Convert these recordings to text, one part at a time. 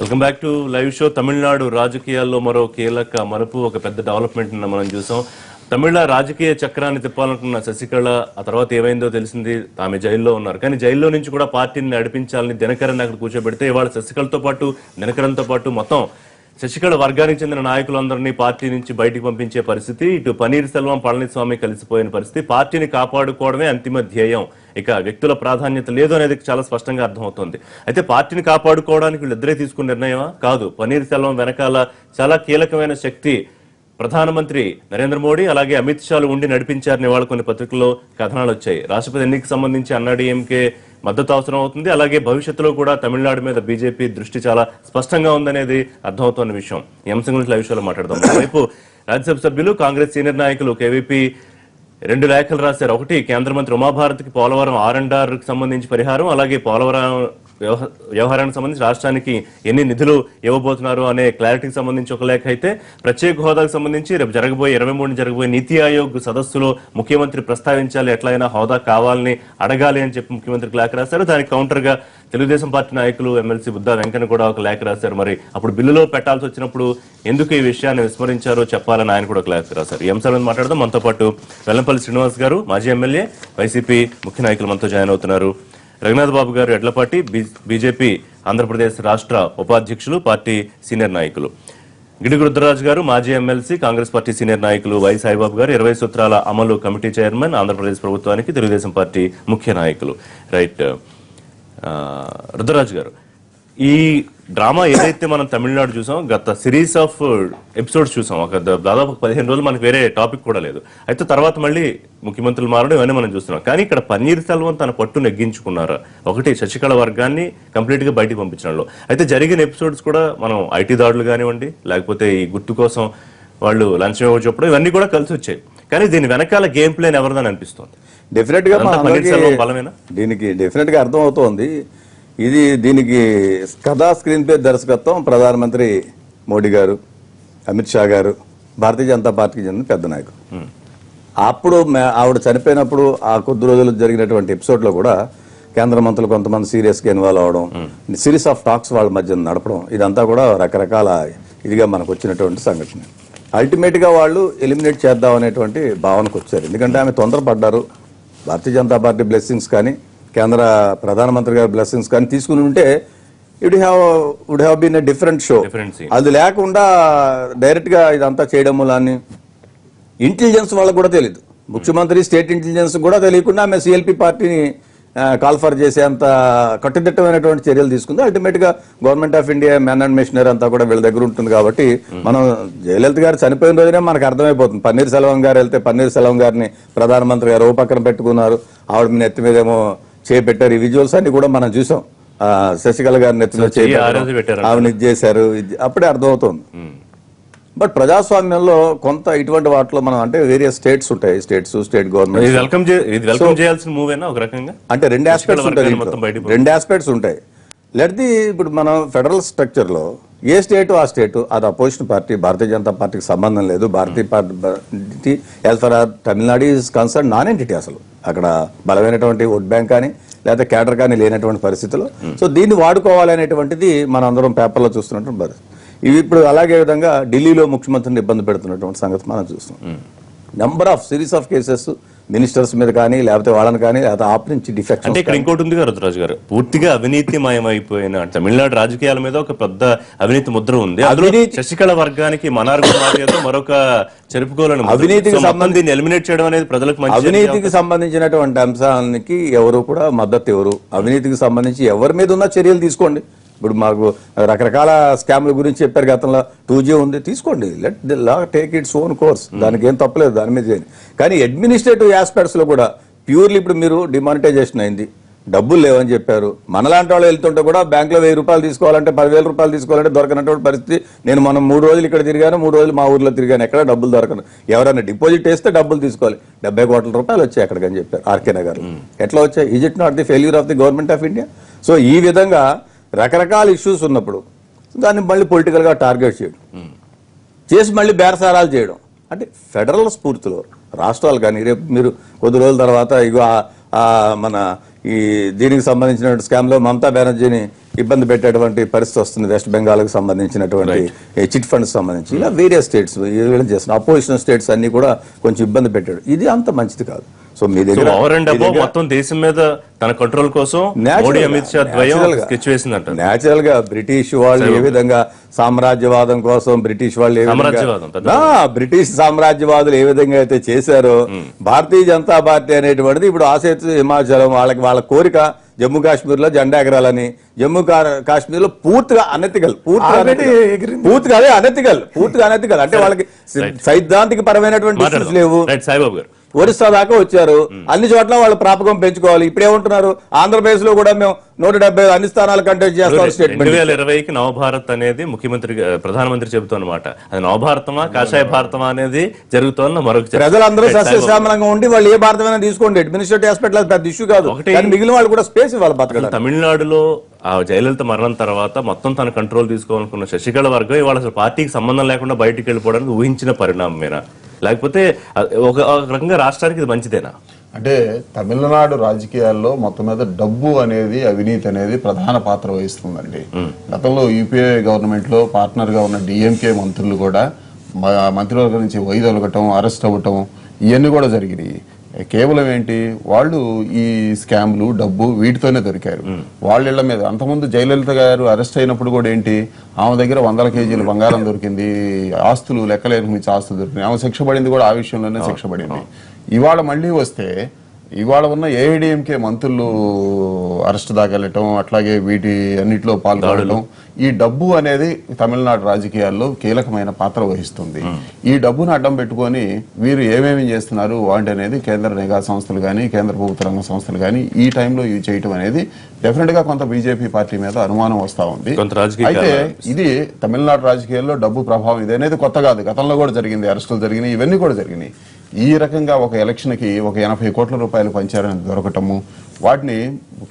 Welcome back to live show. Tamil Nadu రాజకీయాల్లో మరో కీలక మలుపు, ఒక పెద్ద డెవలప్మెంట్ మనం చూసాం. తమిళ రాజకీయ చక్రాన్ని తిప్పాలనుకున్న శశికళ ఆ తర్వాత ఏమైందో తెలిసింది. ఆమె జైల్లో ఉన్నారు, కానీ జైల్లో నుంచి కూడా పార్టీని నడిపించాలని దినకరన్ అక్కడ కూర్చోబెడితే ఇవాళ శశికళతో పాటు దినకరన్తో పాటు మొత్తం శశికళ వర్గానికి చెందిన నాయకులందరినీ పార్టీ నుంచి బయటికి పంపించే పరిస్థితి. ఇటు పన్నీర్ సెల్వం, పళనిస్వామి కలిసిపోయిన పరిస్థితి. పార్టీని కాపాడుకోవడమే అంతిమ ధ్యేయం, ఇక వ్యక్తుల ప్రాధాన్యత లేదు అనేది చాలా స్పష్టంగా అర్థమవుతోంది. అయితే పార్టీని కాపాడుకోవడానికి వీళ్ళిద్దరే తీసుకున్న నిర్ణయమా? కాదు. పన్నీర్ సెల్వం వెనకాల చాలా కీలకమైన శక్తి ప్రధానమంత్రి నరేంద్ర మోడీ అలాగే అమిత్ షాలు ఉండి నడిపించారని వాళ్ళ కొన్ని పత్రికల్లో కథనాలు వచ్చాయి. రాష్ట్రపతి ఎన్నికకు సంబంధించి అన్నాడీఎంకే మద్దతు అవసరం అవుతుంది. అలాగే భవిష్యత్తులో కూడా తమిళనాడు మీద బీజేపీ దృష్టి చాలా స్పష్టంగా ఉందనేది అర్థమవుతున్న విషయం. ఈ అంశం గురించి లైవ్ షోలో మాట్లాడదాం. మరోవైపు రాజ్యసభ సభ్యులు, కాంగ్రెస్ సీనియర్ నాయకులు కేవీపీ 2 లేఖలు రాశారు. ఒకటి, కేంద్ర మంత్రి ఉమాభారత్కి పోలవరం R&R కి సంబంధించి పరిహారం, అలాగే పోలవరం వ్యవహారానికి సంబంధించి రాష్ట్రానికి ఎన్ని నిధులు ఇవ్వబోతున్నారు అనే క్లారిటీకి సంబంధించి ఒక లేఖ అయితే, ప్రత్యేక హోదాకు సంబంధించి రేపు 23 జరగబోయే నీతి ఆయోగ్ సదస్సులో ముఖ్యమంత్రి ప్రస్తావించాలి, ఎట్లయినా హోదా కావాలని అడగాలి అని చెప్పి ముఖ్యమంత్రికి లేఖ రాశారు. దానికి కౌంటర్ గా తెలుగుదేశం పార్టీ నాయకులు ఎమ్మెల్సీ బుద్ధా వెంకన్న కూడా ఒక లేఖ రాశారు. మరి అప్పుడు బిల్లులో పెట్టాల్సి వచ్చినప్పుడు ఎందుకు ఈ విషయాన్ని విస్మరించారో చెప్పాలని ఆయన కూడా ఒక లేఖ రాశారు. ఈ అంశాల మీద మాట్లాడదాం. మనతో పాటు వెల్లంపల్లి శ్రీనివాస్ గారు, మాజీ ఎమ్మెల్యే, వైసీపీ ముఖ్య నాయకులు మనతో జాయిన్ అవుతున్నారు. రఘునాథ్ బాబు గారు ఎడ్లపాటి, బీజేపీ ఆంధ్రప్రదేశ్ రాష్ట్ర ఉపాధ్యక్షులు, పార్టీ సీనియర్ నాయకులు. గిడుగు రుద్రరాజు గారు, మాజీ ఎమ్మెల్సీ, కాంగ్రెస్ పార్టీ సీనియర్ నాయకులు. వై సాయిబాబు గారు 20 సూత్రాల అమలు కమిటీ చైర్మన్, ఆంధ్రప్రదేశ్ ప్రభుత్వానికి తెలుగుదేశం పార్టీ ముఖ్య నాయకులు. రైట్. రుద్రరాజు గారు, ఈ డ్రామా ఏదైతే మనం తమిళనాడు చూసాం, గత సిరీస్ ఆఫ్ ఎపిసోడ్స్ చూసాం, ఒక దాదాపు 15 రోజులు మనకు వేరే టాపిక్ కూడా లేదు. అయితే తర్వాత మళ్ళీ ముఖ్యమంత్రులు మారడం ఇవన్నీ మనం చూస్తున్నాం. కానీ ఇక్కడ పన్నీర్ సెల్వం తన పట్టు నెగ్గించుకున్నారు. ఒకటి, శశికళ వర్గాన్ని కంప్లీట్ గా బయటికి పంపించడంలో. అయితే జరిగిన ఎపిసోడ్స్ కూడా మనం ఐటీ దాడులు కానివ్వండి, లేకపోతే ఈ గుర్తు కోసం వాళ్ళు లంచం ఇవ్వ చెప్పడం, ఇవన్నీ కూడా కలిసి వచ్చాయి. కానీ దీని వెనకాల గేమ్ ప్లాన్ ఎవరిదని అనిపిస్తుంది? డెఫినెట్ గా పన్నీర్ సెల్వం బలమేనా? దీనికి డెఫినెట్ గా అర్థం అవుతోంది. దీనికి కథా స్క్రీన్ పే దర్శకత్వం ప్రధానమంత్రి మోడీ గారు, అమిత్ షా గారు, భారతీయ జనతా పార్టీకి చెందిన పెద్ద నాయకులు. అప్పుడు ఆవిడ చనిపోయినప్పుడు ఆ కొద్ది రోజులు జరిగినటువంటి ఎపిసోడ్ లో కూడా కేంద్ర మంత్రులు కొంతమంది సీరియస్ గా ఇన్వాల్వ్ అవడం, సిరీస్ ఆఫ్ టాక్స్ వాళ్ళ మధ్య నడపడం, ఇదంతా కూడా రకరకాల ఇదిగా మనకు వచ్చినటువంటి సంఘటన. అల్టిమేట్ గా వాళ్ళు ఎలిమినేట్ చేద్దాం అనేటువంటి భావనకు వచ్చారు. ఎందుకంటే ఆమె తొందరపడ్డారు. భారతీయ జనతా పార్టీ బ్లెస్సింగ్స్ కానీ, కేంద్ర ప్రధానమంత్రి గారి బ్లెస్సింగ్స్ కానీ తీసుకుని ఉంటే would have been a different show. అది లేకుండా డైరెక్ట్ గా ఇదంతా చేయడం వల్ల ఇంటెలిజెన్స్ వాళ్ళకు కూడా తెలియదు. ముఖ్యమంత్రి స్టేట్ ఇంటెలిజెన్స్ కూడా తెలియకుండా ఆమె సిఎల్పి పార్టీని కాల్ఫర్ చేసేంత కట్టుదిట్టమైనటువంటి చర్యలు తీసుకుంది. అల్టిమేట్ గా government of India man and machinery అంతా కూడా వీళ్ళ దగ్గర ఉంటుంది. కాబట్టి మనం జయలలిత గారు చనిపోయిన రోజునే మనకు అర్థమైపోతుంది. పన్నీర్ సెల్వం గారు వెళ్తే పన్నీర్ సెల్వం గారిని ప్రధానమంత్రి గారు ఓ పక్కన పెట్టుకున్నారు, ఆవిడ నెత్తి మీదేమో చేపెట్టారు. ఈ విజువల్స్ అన్ని కూడా మనం చూసాం. శశికళ గారి నెత్తి మీద ఆవిడ ఇది చేశారు, అప్పుడే అర్థమవుతుంది. బట్ ప్రజాస్వామ్యంలో కొంత ఇటువంటి వాటిలో మనం అంటే వేరియస్ స్టేట్స్ ఉంటాయి, స్టేట్ గవర్నమెంట్ అంటే రెండు ఆస్పెక్ట్స్ ఉంటాయి. ఇప్పుడు మనం ఫెడరల్ స్ట్రక్చర్ లో ఏ స్టేట్ ఆ స్టేట్ అది అపోజిషన్ పార్టీ, భారతీయ జనతా పార్టీకి సంబంధం లేదు. Bharatiya party as far Tamil Nadu is concern non entity. అసలు అక్కడ బలమైనటువంటి ఓట్ బ్యాంక్ కానీ లేదా క్యాడర్ కానీ లేనటువంటి పరిస్థితుల్లో సో దీన్ని వాడుకోవాలనేటువంటిది మనం అందరం పేపర్లో చూస్తున్నటువంటి పరిస్థితి. ఇవి ఇప్పుడు అలాగే విధంగా ఢిల్లీలో ముఖ్యమంత్రిని ఇబ్బంది పెడుతున్నటువంటి సంగతి మనం చూస్తున్నాం. Number of series of cases ministers మీద కానీ లేకపోతే వాళ్ళని కానీ లేకపోతే ఆప్ నుంచి డిఫెక్ట్. అంటే ఇక్కడ ఇంకోటి ఉంది రుద్రరాజు గారు, పూర్తిగా అవినీతి మయమైపోయిన తమిళనాడు రాజకీయాల మీద ఒక పెద్ద అవినీతి ముద్ర ఉంది. శశికళ వర్గానికి మనార్గో మరొక చెరుపుకోవాలని అవినీతికి సంబంధించి ఎలిమినేట్ చేయడం అనేది ప్రజలకు అవినీతికి సంబంధించినటువంటి అంశానికి ఎవరు కూడా మద్దతు ఎవరు, అవినీతికి సంబంధించి ఎవరి మీద ఉన్న చర్యలు తీసుకోండి. ఇప్పుడు మాకు రకరకాల స్కామ్ల గురించి చెప్పారు గతంలో. 2G ఉంది, తీసుకోండి, let the law take its own course, దానికి ఏం తప్పలేదు, దాని మీద చేయండి. కానీ అడ్మినిస్ట్రేటివ్ ఆస్పెక్ట్స్ లో కూడా ప్యూర్లీ ఇప్పుడు మీరు డిమానిటైజేషన్ అయింది, డబ్బులు లేవని చెప్పారు. మనలాంటి వాళ్ళు వెళ్తుంటే కూడా బ్యాంకులో 1000 రూపాయలు తీసుకోవాలంటే 10,000 రూపాయలు తీసుకోవాలంటే దొరకనటువంటి పరిస్థితి. మనం 3 రోజులు ఇక్కడ తిరిగాను, 3 రోజులు మా ఊర్లో తిరిగాను, ఎక్కడ డబ్బులు దొరకను. ఎవరైనా డిపాజిట్ వేస్తే డబ్బులు తీసుకోవాలి. 70 కోట్ల రూపాయలు వచ్చాయి అక్కడికని చెప్పారు ఆర్కే నగర్. ఎట్లా వచ్చాయి? Is it not the failure of the government of India? So ఈ విధంగా రకరకాల ఇష్యూస్ ఉన్నప్పుడు దాన్ని మళ్ళీ పొలిటికల్గా టార్గెట్ చేయడం, చేసి మళ్ళీ బేరసారాలు చేయడం, అంటే ఫెడరల్ స్ఫూర్తిలో రాష్ట్రాలు కానీ రేపు మీరు కొద్ది రోజుల తర్వాత ఇగో మన ఈ దీనికి సంబంధించిన స్కామ్ లో మమతా బెనర్జీని ఇబ్బంది పెట్టేటువంటి పరిస్థితి వస్తుంది. వెస్ట్ బెంగాల్ కు సంబంధించినటువంటి చిట్ ఫండ్స్ సంబంధించి ఇలా వేరియస్ స్టేట్స్ చేస్తున్న అపోజిషన్ స్టేట్స్ అన్ని కూడా కొంచెం ఇబ్బంది పెట్టాడు. ఇది అంత మంచిది కాదు. సో మీ దగ్గర మొత్తం దేశం మీద తన కంట్రోల్ కోసం మోడీ అమిత్ షా ద్వయం స్కెచ్ వేసిందంట. నేచురల్ గా బ్రిటిష్ వాళ్ళు ఏ విధంగా సామ్రాజ్యవాదం కోసం బ్రిటిష్ వాళ్ళు బ్రిటిష్ సామ్రాజ్యవాదులు ఏ విధంగా అయితే చేశారో భారతీయ జనతా పార్టీ అనేటువంటిది ఇప్పుడు ఆసేతు హిమాచలం వాళ్ళ కోరిక జమ్మూ కాశ్మీర్ లో జెండా ఎగరాలని. జమ్మూ కాశ్మీర్ లో పూర్తిగా అనెతికల్ అంటే వాళ్ళకి సైద్ధాంతిక పరమైనటువంటి ఇష్యూస్ లేవు. సాయిబాబు గారు ఒరిస్సా దాకా వచ్చారు. అన్ని చోట్ల వాళ్ళు ప్రాపకం పెంచుకోవాలి. ఇప్పుడేమంటున్నారు, ఆంధ్రప్రదేశ్ లో కూడా మేము 170 అన్ని స్థానాలు కంటెస్ట్ చేస్తాం. 2020కి నవభారత్ అనేది ప్రధానమంత్రి చెబుతున్నమాట. అది నవభారతమా కాషాయ భారతమా అనేది జరుగుతోన్న మరొక ప్రజలందరూ సస్యశ్యామలంగా ఉండి వాళ్ళు ఏ భారతమైనా తీసుకోండి. అడ్మినిస్ట్రేటివ్ ఆస్పెక్ట్ పెద్ద ఇష్యూ కాదు. మిగిలిన వాళ్ళు కూడా స్పేస్ ఇవ్వాలి బతకడం. తమిళనాడులో ఆ జయలలిత మరణం తర్వాత మొత్తం తన కంట్రోల్ తీసుకోవాలనుకున్న శశికళ వర్గం ఇవాళ అసలు పార్టీకి సంబంధం లేకుండా బయటికి వెళ్ళిపోవడానికి ఊహించిన పరిణామమేనా, లేకపోతే ఒక రకంగా రాష్ట్రానికి ఇది మంచిదేనా? అంటే తమిళనాడు రాజకీయాల్లో మొత్తం మీద డబ్బు అనేది, అవినీతి అనేది ప్రధాన పాత్ర వహిస్తుందండి. గతంలో యూపీఏ గవర్నమెంట్ లో పార్ట్నర్ గా ఉన్న డిఎంకే మంత్రులు కూడా మంత్రివర్గం నుంచి వైదొలగటం, అరెస్ట్ అవ్వటం ఇవన్నీ కూడా జరిగినాయి. కేవలం ఏంటి, వాళ్ళు ఈ స్కామ్లు, డబ్బు వీటితోనే దొరికారు. వాళ్ళ ఇళ్ల మీద అంతకుముందు జయలలిత గారు అరెస్ట్ అయినప్పుడు కూడా ఏంటి, ఆమె దగ్గర 100 కేజీలు బంగారం దొరికింది, ఆస్తులు లెక్కలేని మించి ఆస్తులు దొరికినాయి. ఆమె శిక్ష పడింది కూడా ఆ విషయంలోనే శిక్ష పడింది. ఇవాళ మళ్ళీ వస్తే ఇవాళ ఉన్న ఏఐడిఎంకే మంత్రులు అరెస్ట్ దాకా వెళ్ళటం, అట్లాగే వీటి అన్నిటిలో పాల్గొనడం, ఈ డబ్బు అనేది తమిళనాడు రాజకీయాల్లో కీలకమైన పాత్ర వహిస్తుంది. ఈ డబ్బును అడ్డం పెట్టుకొని వీరు ఏమేమి చేస్తున్నారు వాటి అనేది కేంద్ర నిఘా సంస్థలు కానీ, కేంద్ర ప్రభుత్వ రంగ సంస్థలు కానీ ఈ టైంలో ఇవి చేయటం అనేది డెఫినెట్ గా కొంత బీజేపీ పార్టీ మీద అనుమానం వస్తా ఉంది. అయితే ఇది తమిళనాడు రాజకీయాల్లో డబ్బు ప్రభావం ఇది అనేది కొత్త కాదు. గతంలో కూడా జరిగింది, అరెస్టులు జరిగినాయి, ఇవన్నీ కూడా జరిగినాయి. ఈ రకంగా ఒక ఎలక్షన్ కి ఒక 80 కోట్ల రూపాయలు పంచారని దొరకటము, వాటిని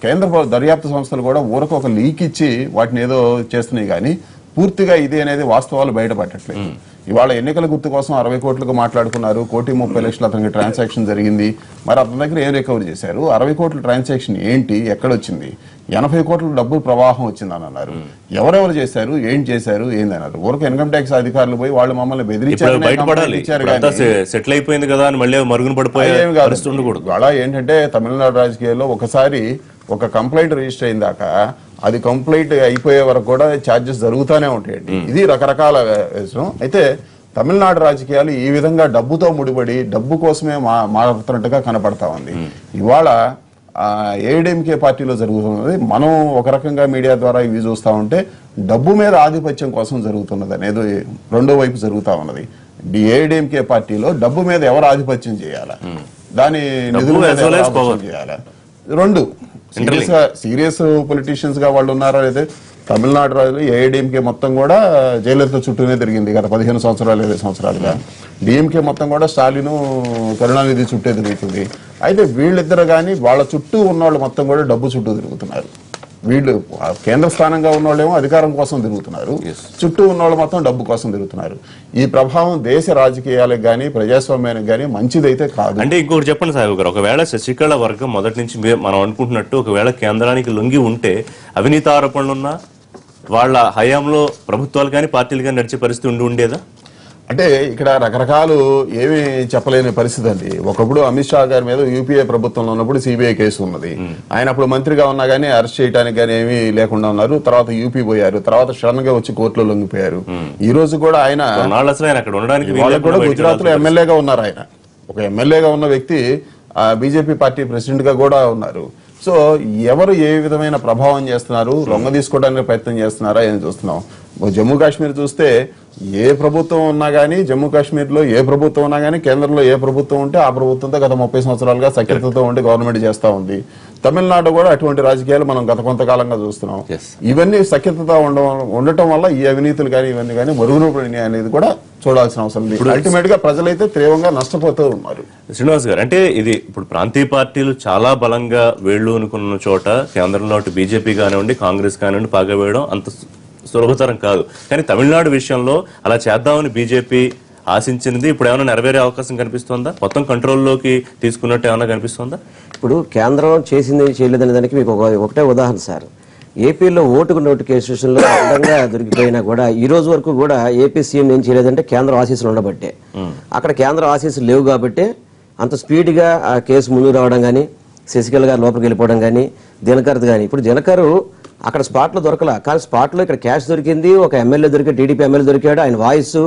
కేంద్ర దర్యాప్తు సంస్థలు కూడా ఊరకు ఒక లీక్ ఇచ్చి వాటిని ఏదో చేస్తున్నాయి, కానీ పూర్తిగా ఇది అనేది వాస్తవాలు బయటపడట్లేదు. ఇవాళ ఎన్నికల గుర్తు కోసం 60 కోట్లకు మాట్లాడుకున్నారు, 1,30,00,000 అతనికి ట్రాన్సాక్షన్ జరిగింది. మరి అతని దగ్గర ఏం రికవరీ చేశారు? 60 కోట్ల ట్రాన్సాక్షన్ ఏంటి, ఎక్కడొచ్చింది? 80 కోట్ల డబ్బులు ప్రవాహం వచ్చిందని అన్నారు. ఎవరెవరు చేశారు, ఏం చేశారు, ఏందన్నారు? ఊరికి ఇన్కమ్ ట్యాక్స్ అధికారులు పోయి వాళ్ళు మమ్మల్ని బెదిరించారు. సెటిల్ అయిపోయింది కదా అని మళ్ళీ మరుగున పడిపోయి అలా ఏంటంటే తమిళనాడు రాజకీయాల్లో ఒకసారి ఒక కంప్లైంట్ రిజిస్టర్ అయిన దాకా అది కంప్లీట్ అయిపోయే వరకు కూడా ఛార్జెస్ జరుగుతూనే ఉంటాయండి. ఇది రకరకాల విషయం. అయితే తమిళనాడు రాజకీయాలు ఈ విధంగా డబ్బుతో ముడిపడి డబ్బు కోసమే మారుతున్నట్టుగా కనపడతా ఉంది. ఇవాళ ఏఐడిఎంకే పార్టీలో జరుగుతున్నది మనం ఒక రకంగా మీడియా ద్వారా ఇవి చూస్తా ఉంటే డబ్బు మీద ఆధిపత్యం కోసం జరుగుతున్నది అనేది రెండో వైపు జరుగుతా ఉన్నది. ఏఐడిఎంకే పార్టీలో డబ్బు మీద ఎవరు ఆధిపత్యం చేయాలా, దాని నిధులు చేయాలా, రెండు సీరియస్ పొలిటీషియన్స్ గా వాళ్ళు ఉన్నారా లేదా? తమిళనాడు రాజులు ఏఐడిఎంకే మొత్తం కూడా జయలలిత చుట్టూనే తిరిగింది గత 15 సంవత్సరాలు 20 సంవత్సరాలుగా. డిఎంకే మొత్తం కూడా స్టాలిన్, కరుణానిధి చుట్టే తిరుగుతుంది. అయితే వీళ్ళిద్దరు కానీ వాళ్ళ చుట్టూ ఉన్నవాళ్ళు మొత్తం కూడా డబ్బు చుట్టూ తిరుగుతున్నారు. వీళ్ళు కేంద్ర స్థానంగా ఉన్నవాళ్ళేమో అధికారం కోసం తిరుగుతున్నారు, చుట్టూ ఉన్నవాళ్ళు మొత్తం డబ్బు కోసం తిరుగుతున్నారు. ఈ ప్రభావం దేశ రాజకీయాలకు గానీ ప్రజాస్వామ్యానికి గానీ మంచిదైతే కాదు. అంటే ఇంకొకటి చెప్పండి సార్ గారు, ఒకవేళ శశికళ వర్గం మొదటి నుంచి మనం అనుకుంటున్నట్టు ఒకవేళ కేంద్రానికి లొంగి ఉంటే అవినీతి ఆరోపణలున్నా వాళ్ళ హయాంలో ప్రభుత్వాలు కానీ పార్టీలు కానీ నడిచే పరిస్థితి ఉండేదా? అంటే ఇక్కడ రకరకాలు ఏమీ చెప్పలేని పరిస్థితి అండి. ఒకప్పుడు అమిత్ షా గారి మీద యూపీఏ ప్రభుత్వంలో ఉన్నప్పుడు సిబిఐ కేసు ఉన్నది. ఆయన అప్పుడు మంత్రిగా ఉన్నా గానీ అరెస్ట్ చేయడానికి కానీ ఏమీ లేకుండా ఉన్నారు. తర్వాత యూపీ పోయారు, తర్వాత సడన్ గా వచ్చి కోర్టులో లొంగిపోయారు. ఈ రోజు కూడా ఆయన వాళ్ళకు కూడా గుజరాత్ లో ఎమ్మెల్యేగా ఉన్నారు. ఆయన ఒక ఎమ్మెల్యేగా ఉన్న వ్యక్తి బీజేపీ పార్టీ ప్రెసిడెంట్ గా కూడా ఉన్నారు. సో ఎవరు ఏ విధమైన ప్రభావం చేస్తున్నారు, లొంగ తీసుకోవడానికి ప్రయత్నం చేస్తున్నారా అని చూస్తున్నాం. జమ్మూ కాశ్మీర్ చూస్తే ఏ ప్రభుత్వం ఉన్నా గానీ, జమ్మూ కాశ్మీర్ లో ఏ ప్రభుత్వం ఉన్నా గానీ, కేంద్రంలో ఏ ప్రభుత్వం ఉంటే ఆ ప్రభుత్వంతో గత 30 సంవత్సరాలుగా సఖ్యతతో ఉండి గవర్నమెంట్ చేస్తా ఉంది. తమిళనాడు కూడా అటువంటి రాజకీయాలు మనం గత కొంతకాలంగా చూస్తున్నాం. ఇవన్నీ సఖ్యతతో ఉండటం వల్ల ఈ అవినీతులు కానీ ఇవన్నీ కానీ మరుగున పడినాయి అనేది కూడా చూడాల్సిన అవసరం ఉంది. అల్టిమేట్ గా ప్రజలైతే తీవ్రంగా నష్టపోతూ ఉన్నారు. శ్రీనివాస్ గారు, అంటే ఇది ఇప్పుడు ప్రాంతీయ పార్టీలు చాలా బలంగా వేళ్లు అనుకున్న చోట కేంద్రంలో బీజేపీ కానివ్వండి, కాంగ్రెస్ కానివ్వండి పాగా వేయడం అంత సులభతరం కాదు. కానీ తమిళనాడు విషయంలో అలా చేద్దామని బీజేపీ ఆశించినది ఇప్పుడు ఏమైనా నెరవేరే అవకాశం కనిపిస్తుందా? మొత్తం కంట్రోల్లోకి తీసుకున్నట్టు ఏమైనా కనిపిస్తుందా? ఇప్పుడు కేంద్రం చేసింది చేయలేదనే దానికి మీకు ఒకటే ఉదాహరణ సార్. ఏపీలో ఓటుకు నోటిఫికేషన్లో అడ్డంగా దొరికిపోయినా కూడా ఈ రోజు వరకు కూడా ఏపీ సీఎం ఏం చేయలేదంటే కేంద్ర ఆశీస్సులు ఉండబట్టే. అక్కడ కేంద్ర ఆశీస్సులు లేవు కాబట్టి అంత స్పీడ్గా ఆ కేసు ముందుకు రావడం కానీ, శశికళ గారు లోపలికి వెళ్ళిపోవడం కానీ, దినకర్ది కానీ. ఇప్పుడు దినకరు అక్కడ స్పాట్లో దొరకలా, కానీ స్పాట్లో ఇక్కడ క్యాష్ దొరికింది, ఒక ఎమ్మెల్యే దొరికాడు, టీడీపీ ఎమ్మెల్యే దొరికాడు, ఆయన వాయిస్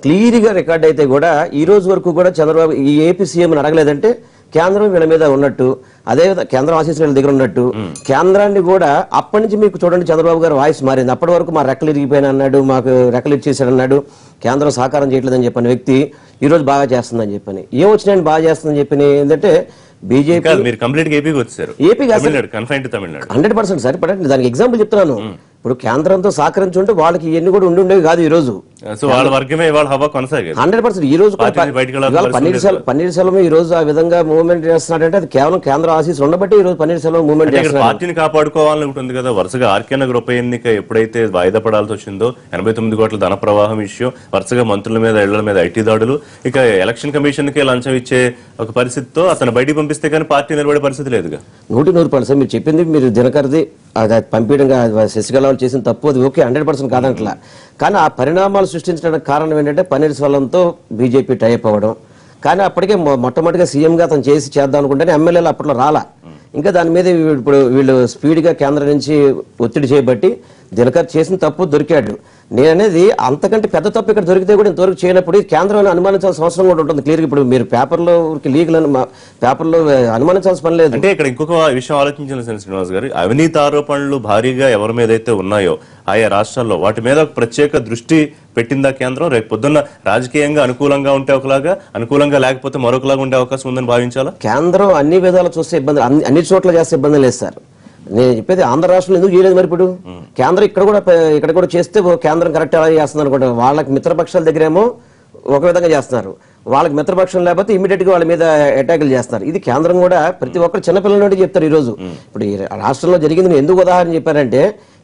క్లియర్గా రికార్డ్ అయితే కూడా ఈ రోజు వరకు కూడా చంద్రబాబు ఈ ఏపీ సీఎంని అడగలేదంటే కేంద్రం వీళ్ళ మీద ఉన్నట్టు, అదే కేంద్రం ఆశీస్సులు వీళ్ళ దగ్గర ఉన్నట్టు. కేంద్రాన్ని కూడా అప్పటి నుంచి మీకు చూడండి చంద్రబాబు గారు వాయిస్ మారింది. అప్పటి వరకు మా రెక్కలు ఇరిగిపోయిన అన్నాడు, మాకు రెక్కలు ఇచ్చేసాడు అన్నాడు, కేంద్రం సహకారం చేయట్లేదని చెప్పిన వ్యక్తి ఈ రోజు బాగా చేస్తుందని చెప్పని, ఏం వచ్చినాయని బాగా చేస్తుందని చెప్పి ఏంటంటే బీజేపీ మీరు కంప్లీట్ గా ఏపీకి వచ్చారు. AP 100% sir. దానికి ఎగ్జాంపుల్ చెప్తున్నాను. ఇప్పుడు కేంద్రంతో సహకరించుంటే వాళ్ళకి ఇవన్నీ కూడా ఉండేవి కాదు ఈ రోజు. సో వాళ్ళ వర్గమే ఇవాళ హవా కొనసాగేది 100%. ఈ రోజు పన్నీర్ సెల్వం ఈ రోజు ఆ విధంగా మూవ్మెంట్ చేస్తున్నాడంటే అది కేవలం కేంద్ర ఆశీస్సులు ఉండబట్టి ఈ రోజు పన్నీర్ సెల్వం మూవ్మెంట్ చేస్తున్నారు. పార్టీని కాపాడుకోవాలని ఉంటుంది కదా. వరుసగా ఆర్కే నగర్ ఉప ఎన్నిక ఎప్పుడైతే వాయిదా పడాల్సి వచ్చిందో 89 కోట్ల ధన ప్రవాహం ఇష్యూ, వరుసగా మంత్రుల మీద ఇళ్ల మీద ఐటీ దాడులు, ఇక ఎలక్షన్ కమిషన్ కి లంచం ఇచ్చే ఒక పరిస్థితితో అతను బయటికి పంపిస్తే కానీ పార్టీ నిలబడే పరిస్థితి లేదుగా. 100% మీరు చెప్పింది, మీరు దినకర్ది అది పంపించడంగా శశికళ చేసిన తప్పు అది ఓకే, 100% కాదంట్లా. కానీ ఆ పరిణామాలు సృష్టించడానికి కారణం ఏంటంటే పన్నీర్ సెల్వంతో బీజేపీ టైప్ అవ్వడం. కానీ అప్పటికే మొట్టమొదటిగా సీఎంగా అతను చేద్దాం అనుకుంటేనే ఎమ్మెల్యేలు అప్పట్లో రాలా. ఇంకా దాని మీద ఇప్పుడు వీళ్ళు స్పీడ్గా కేంద్రం నుంచి ఒత్తిడి చేయబట్టి దినకర్ చేసిన తప్పు దొరికాడు. నేననేది అంతకంటే పెద్ద తప్పు ఇక్కడ దొరికితే కూడా ఇంతవరకు చేయనప్పుడు కేంద్రం అనుమానించాల్సిన అవసరం కూడా ఉంటుంది. క్లియర్గా ఇప్పుడు మీరు పేపర్లో అనుమానించాల్సిన పని లేదు. అంటే ఇక్కడ ఇంకొక విషయం ఆలోచించిన శ్రీనివాస్ గారు, అవినీతి ఆరోపణలు భారీగా ఎవరి మీద అయితే ఉన్నాయో ఆయా రాష్ట్రాల్లో వాటి మీద ప్రత్యేక దృష్టి పెట్టిందా కేంద్రం? రేపు పొద్దున్న రాజకీయంగా అనుకూలంగా ఉంటే ఒకలాగా, అనుకూలంగా లేకపోతే మరొకలాగా ఉండే అవకాశం ఉందని భావించాలా? కేంద్రం అన్ని విధాలు చూస్తే ఇబ్బంది, అన్ని చోట్ల చేస్తే ఇబ్బంది లేదు సార్. నేను చెప్పేది ఆంధ్ర రాష్ట్రంలో ఎందుకు చేయలేదు మరి? ఇప్పుడు కేంద్రం ఇక్కడ కూడా చేస్తే కేంద్రం కరెక్ట్ ఎలా చేస్తుంది అనుకుంటా. వాళ్ళకి మిత్రపక్షాల దగ్గరేమో ఒక విధంగా చేస్తున్నారు, వాళ్ళకి మిత్రపక్షం లేకపోతే ఇమీడియట్ గా వాళ్ళ మీద అటాకులు చేస్తారు. ఇది కేంద్రం కూడా ప్రతి ఒక్కరు చిన్నపిల్లల నుండి చెప్తారు. ఈ రోజు ఇప్పుడు ఈ రాష్ట్రంలో జరిగింది ఎందుకు ఉదాహరణ చెప్పారంటే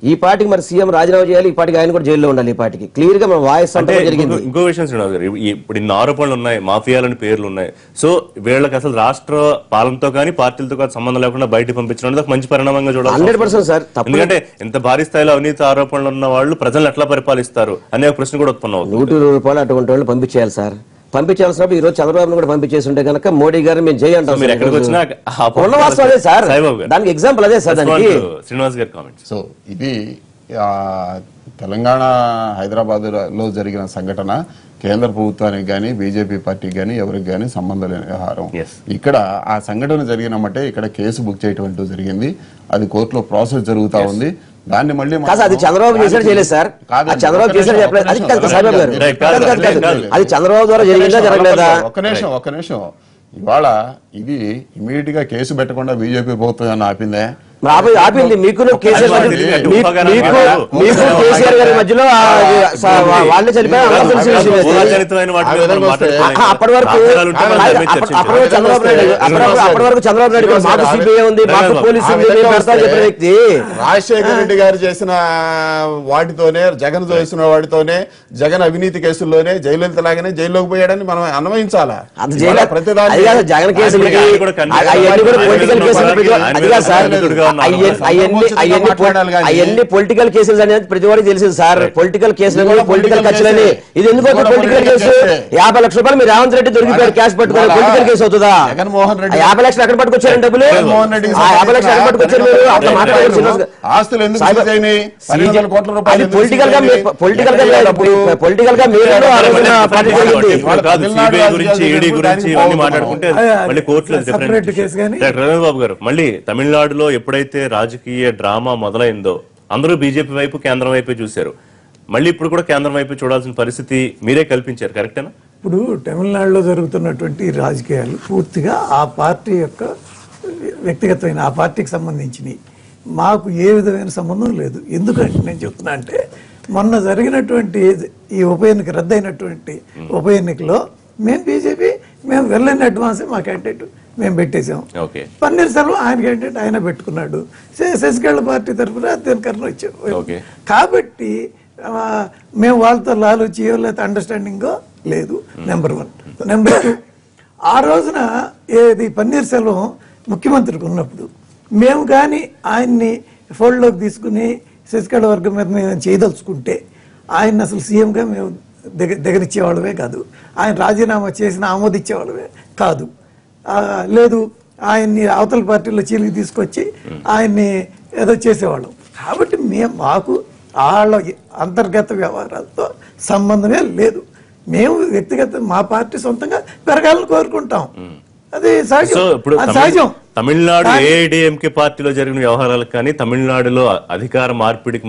ఈ పార్టీకి మరి సీఎం రాజీనామా చేయాలి, ఈ పార్టీకి ఆయన కూడా జైల్లో ఉండాలి. ఈ పార్టీకి క్లియర్ గా మన వాయిస్ అంటే జరిగింది. ఇంకో విషయం శ్రీనివాస్ గారు, ఇప్పుడు ఇన్ని ఆరోపణలు ఉన్నాయి, మాఫియాలని పేర్లు ఉన్నాయి. సో వీళ్ళకి అసలు రాష్ట్ర పాలనతో కానీ పార్టీలతో కానీ సంబంధం లేకుండా బయట పంపించడం మంచి పరిణామంగా చూడాలి. 100% సార్. ఎందుకంటే ఎంత భారీ స్థాయిలో అవినీతి ఆరోపణలు ఉన్న వాళ్ళు ప్రజలు ఎట్లా పరిపాలిస్తారు అనే ఒక ప్రశ్న కూడా ఉత్పన్నం అవుతుంది. ₹100 అటువంటి వాళ్ళు పంపించేయాలి సార్. పంపించాల్సినప్పుడు ఈ రోజు చంద్రబాబు కూడా పంపించేసి ఉంటే కనుక మోడీ గారు మేము జై అంటాం. సార్ దానికి ఎగ్జాంపుల్ అదే సార్. దానికి శ్రీనివాస్ గారి కామెంట్స్. సో ఇది తెలంగాణ హైదరాబాద్ లో జరిగిన సంఘటన కేంద్ర ప్రభుత్వానికి కానీ బీజేపీ పార్టీకి కానీ ఎవరికి కానీ సంబంధం లేని వ్యవహారం. ఇక్కడ ఆ సంఘటన జరిగినమంటే ఇక్కడ కేసు బుక్ చేయటం జరిగింది, అది కోర్టులో ప్రాసెస్ జరుగుతా ఉంది. దాన్ని మళ్ళీ అది చంద్రబాబు చేశాడు చేయలేదు సార్, చంద్రబాబు చేశాడు చెప్పలేదు. అది చంద్రబాబు ద్వారా జరిగిందా జరగలేదా? ఒక్క నిమిషం ఇవాళ ఇది ఇమీడియట్ గా కేసు పెట్టకుండా బీజేపీ ప్రభుత్వం ఆపిందే? ఆపింది. మీకు కేసీఆర్ గారి మధ్యలో వాళ్ళే చనిపోయారు. అప్పటి వరకు చంద్రబాబు నాయుడు మాకు సిబిఐ ఉంది, మాకు పోలీసు ఉంది చెప్పిన వ్యక్తి రాజశేఖర రెడ్డి గారు చేసిన వాటితోనే, జగన్ చేసిన వాటితోనే, జగన్ అవినీతి కేసుల్లోనే జయలలిత లాగానే జైల్లోకి పోయాడని మనం అన్వయించాలా? జగన్ కేసులు అవన్నీ పొలిటికల్ కేసులు అనేది ప్రతి వాడికి తెలిసింది సార్. పొలిటికల్ కేసులు, పొలిటికల్ ఖర్చులని. ఇది ఎందుకు పొలిటికల్ కేసు? 50 లక్షల రూపాయలు మీరు రేవంత్ రెడ్డి దొరికిపోయారు క్యాష్ పట్టుకొని పొలిటికల్ కేసు అవుతుందా? జగన్మోహన్ రెడ్డి 50 లక్షలు ఎక్కడ పట్టుకొచ్చారు? డబ్బులు 50 లక్షలు ఎక్కడ పట్టుకొచ్చారు మీరు? అట్లా మాట్లాడారు. ఆస్తులు ఎందుకు కోట్ల రూపాయలు పొలిటికల్ గా మీరు రవిబాబు గారు, మళ్ళీ తమిళనాడులో ఎప్పుడైతే రాజకీయ డ్రామా మొదలైందో అందరూ బీజేపీ వైపు, కేంద్రం వైపు చూశారు. మళ్ళీ ఇప్పుడు కూడా కేంద్రం వైపు చూడాల్సిన పరిస్థితి మీరే కల్పించారు, కరెక్టేనా? ఇప్పుడు తమిళనాడులో జరుగుతున్నటువంటి రాజకీయాలు పూర్తిగా ఆ పార్టీ యొక్క వ్యక్తిగతమైన, ఆ పార్టీకి సంబంధించినవి. మాకు ఏ విధమైన సంబంధం లేదు. ఎందుకంటే నేను చెప్తున్నా అంటే మొన్న జరిగినటువంటి ఈ ఉప ఎన్నిక, రద్దయినటువంటి ఉప ఎన్నికలో మేము బీజేపీ మేము వెళ్ళని అడ్వాన్స్ మా క్యాండిడేట్ మేము పెట్టేసాం. పన్నీర్ సెల్వం ఆయన క్యాండిడేట్ ఆయన పెట్టుకున్నాడు. శశికళ పార్టీ తరఫున దినకరన్ వచ్చాం. కాబట్టి మేము వాళ్ళతో లాలోచి లేకపోతే అండర్స్టాండింగ్ లేదు. నెంబర్ 1. నెంబర్ 2, ఆ రోజున ఏది పన్నీర్ సెల్వం ముఖ్యమంత్రికి ఉన్నప్పుడు మేము కానీ ఆయన్ని ఫోల్డ్లోకి తీసుకుని శశికళ వర్గం మీద మేము చేయదలుచుకుంటే ఆయన అసలు సీఎంగా మేము దిగనిచ్చేవాళ్ళమే కాదు, ఆయన రాజీనామా చేసిన ఆమోదించేవాళ్ళమే కాదు. లేదు, ఆయన్ని అవతల పార్టీలో చీలికి తీసుకొచ్చి ఆయన్ని ఏదో చేసేవాళ్ళం. కాబట్టి మాకు వాళ్ళ అంతర్గత వ్యవహారాలతో సంబంధమే లేదు. మేము వ్యక్తిగత మా పార్టీ సొంతంగా పెరగాలని కోరుకుంటాం, అది సహజం. సో ఇప్పుడు సహజం. తమిళనాడు ఏఐడిఎంకే పార్టీలో జరిగిన వ్యవహారాలకు కానీ తమిళనాడులో అధికార మార్పిడికి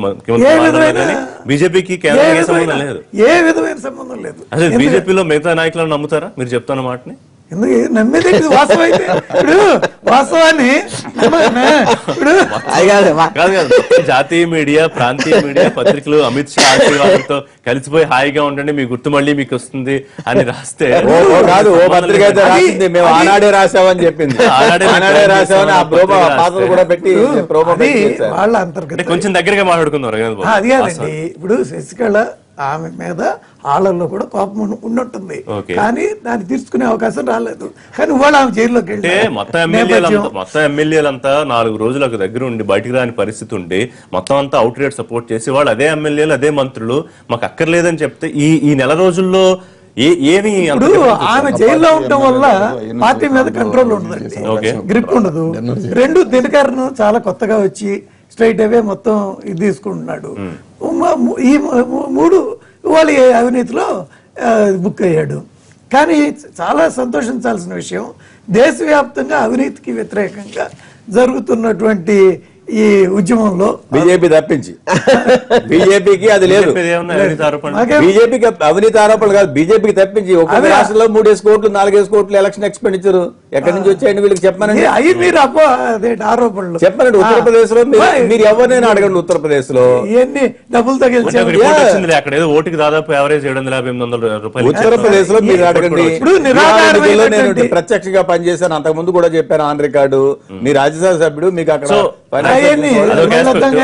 బీజేపీకి కేంద్రం ఏ సంబంధం లేదు, ఏ విధమైన సంబంధం లేదు. అసలు బీజేపీలో మిగతా నాయకులను నమ్ముతారా మీరు చెప్తున్న మాటని? ఎందుకు నమ్మేది వాస్తవం అయితే ఇప్పుడు వాస్తవాన్ని ఇప్పుడు జాతీయ మీడియా, ప్రాంతీయ మీడియా, పత్రికలు అమిత్ షా ఆశీర్వాదంతో కలిసిపోయి హాయిగా ఉండండి, మీ గుర్తు మళ్ళీ మీకు వస్తుంది అని రాస్తే కాదు, ఓ పత్రిక అయితే రాసింది మేము ఆనాడే రాసామని చెప్పింది. ఆనాడే రాసామని ఆ ప్రోమో పాత్రలు కూడా పెట్టి వాళ్ళ అంతర్గత కొంచెం దగ్గరగా మాట్లాడుకుందాం. అది కాదండి, ఇప్పుడు శశికళ ఆమె మీద ఆళ్ళల్లో కూడా కోపం ఉన్నట్టుంది, కానీ దాన్ని తీర్చుకునే అవకాశం రాలేదు. కానీ వాళ్ళు ఆమె జైల్లోకి వెళ్తే మొత్తం ఎమ్మెల్యేలంతా 4 రోజులకు దగ్గర ఉండి బయటికి రాని పరిస్థితి ఉండి మొత్తం అంతా అవుట్ రేట్ సపోర్ట్ చేసి వాళ్ళు అదే ఎమ్మెల్యేలు అదే మంత్రులు మాకు అక్కర్లేదని చెప్తే ఈ నెల రోజుల్లో ఏమి ఆమె జైల్లో ఉండటం వల్ల పార్టీ మీద కంట్రోల్ ఉండదండి, గ్రిప్ ఉండదు. 2 దినకరన్ చాలా కొత్తగా వచ్చి స్ట్రైట్ అవే మొత్తం ఇది తీసుకుంటున్నాడు. ఈ 3 వాళ్ళ అవినీతిలో బుక్ అయ్యాడు. కానీ చాలా సంతోషించాల్సిన విషయం, దేశవ్యాప్తంగా అవినీతికి వ్యతిరేకంగా జరుగుతున్నటువంటి ఈ ఉద్యమంలో బీజేపీ తప్పించి బీజేపీకి అది లేదు. బీజేపీకి అవినీతి ఆరోపణలు కాదు, బీజేపీకి తప్పించి ఒక రాష్ట్రంలో 3 కోట్లు 4 కోట్లు ఎలక్షన్ ఎక్స్పెండిచర్ ఎక్కడి నుంచి వచ్చాయండి వీళ్ళకి చెప్పమనండి. అవి మీరు ఆరోపణలు చెప్పనండి. ఉత్తరప్రదేశ్ లో మీరు ఎవరినైనా అడగండి, ఉత్తరప్రదేశ్ లో ఇవన్నీ డబ్బులు తగిలించారు. అక్కడ ఏదో ఓటుకి దాదాపు యావరేజ్ 750-800 రూపాయలు. ఉత్తరప్రదేశ్ లో మీరు అడగండి. నేను ప్రత్యక్షంగా పనిచేశాను, అంతకు ముందు కూడా చెప్పాను ఆన్ రికార్డు. మీ రాజ్యసభ సభ్యుడు, మీకు అక్కడ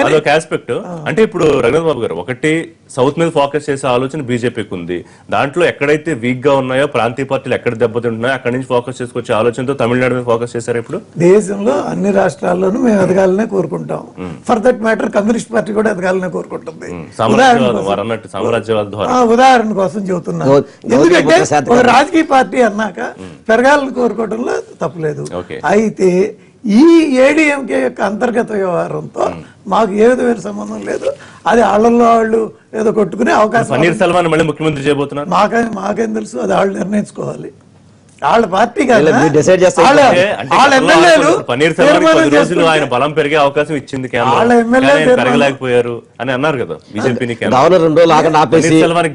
అదొక ఆస్పెక్ట్. అంటే ఇప్పుడు రఘునాథ్ బాబు గారు, ఒకటి సౌత్ మీద ఫోకస్ చేసే ఆలోచన బీజేపీకి ఉంది. దాంట్లో ఎక్కడైతే వీక్ గా ఉన్నాయో ప్రాంతీయ పార్టీలు ఎక్కడ దెబ్బతింటున్నాయో అక్కడి నుంచి ఫోకస్ చేసుకొచ్చే ఆలోచనతో తమిళనాడు మీద ఫోకస్ చేశారు. ఇప్పుడు దేశంలో అన్ని రాష్ట్రాల్లోనూ మేము ఎదగాలనే కోరుకుంటాం. For that matter communist party కూడా ఎదగాలనే కోరుకుంటుంది. సామ్రాజ్యవాద ద్వారా ఉదాహరణ కోసం చెబుతున్నాను. ఎందుకంటే ఒక రాజకీయ పార్టీ అన్నాక పెరగాలని కోరుకోవడంలో తప్పులేదు. అయితే ఈ ఏడీఎంకే యొక్క అంతర్గత వ్యవహారంతో మాకు ఏ విధమైన సంబంధం లేదు. అది వాళ్ళల్లో వాళ్ళు ఏదో కొట్టుకునే అవకాశం. పన్నీర్ సెల్వన్ మళ్ళీ ముఖ్యమంత్రి చేయబోతున్నారు. మాకేం తెలుసు, అది వాళ్ళు నిర్ణయించుకోవాలి. వాళ్ళ పార్టీ ఆయన బలం పెరిగే అవకాశం ఇచ్చింది, పెరగలేకపోయారు అని అన్నారు కదా బీజేపీని.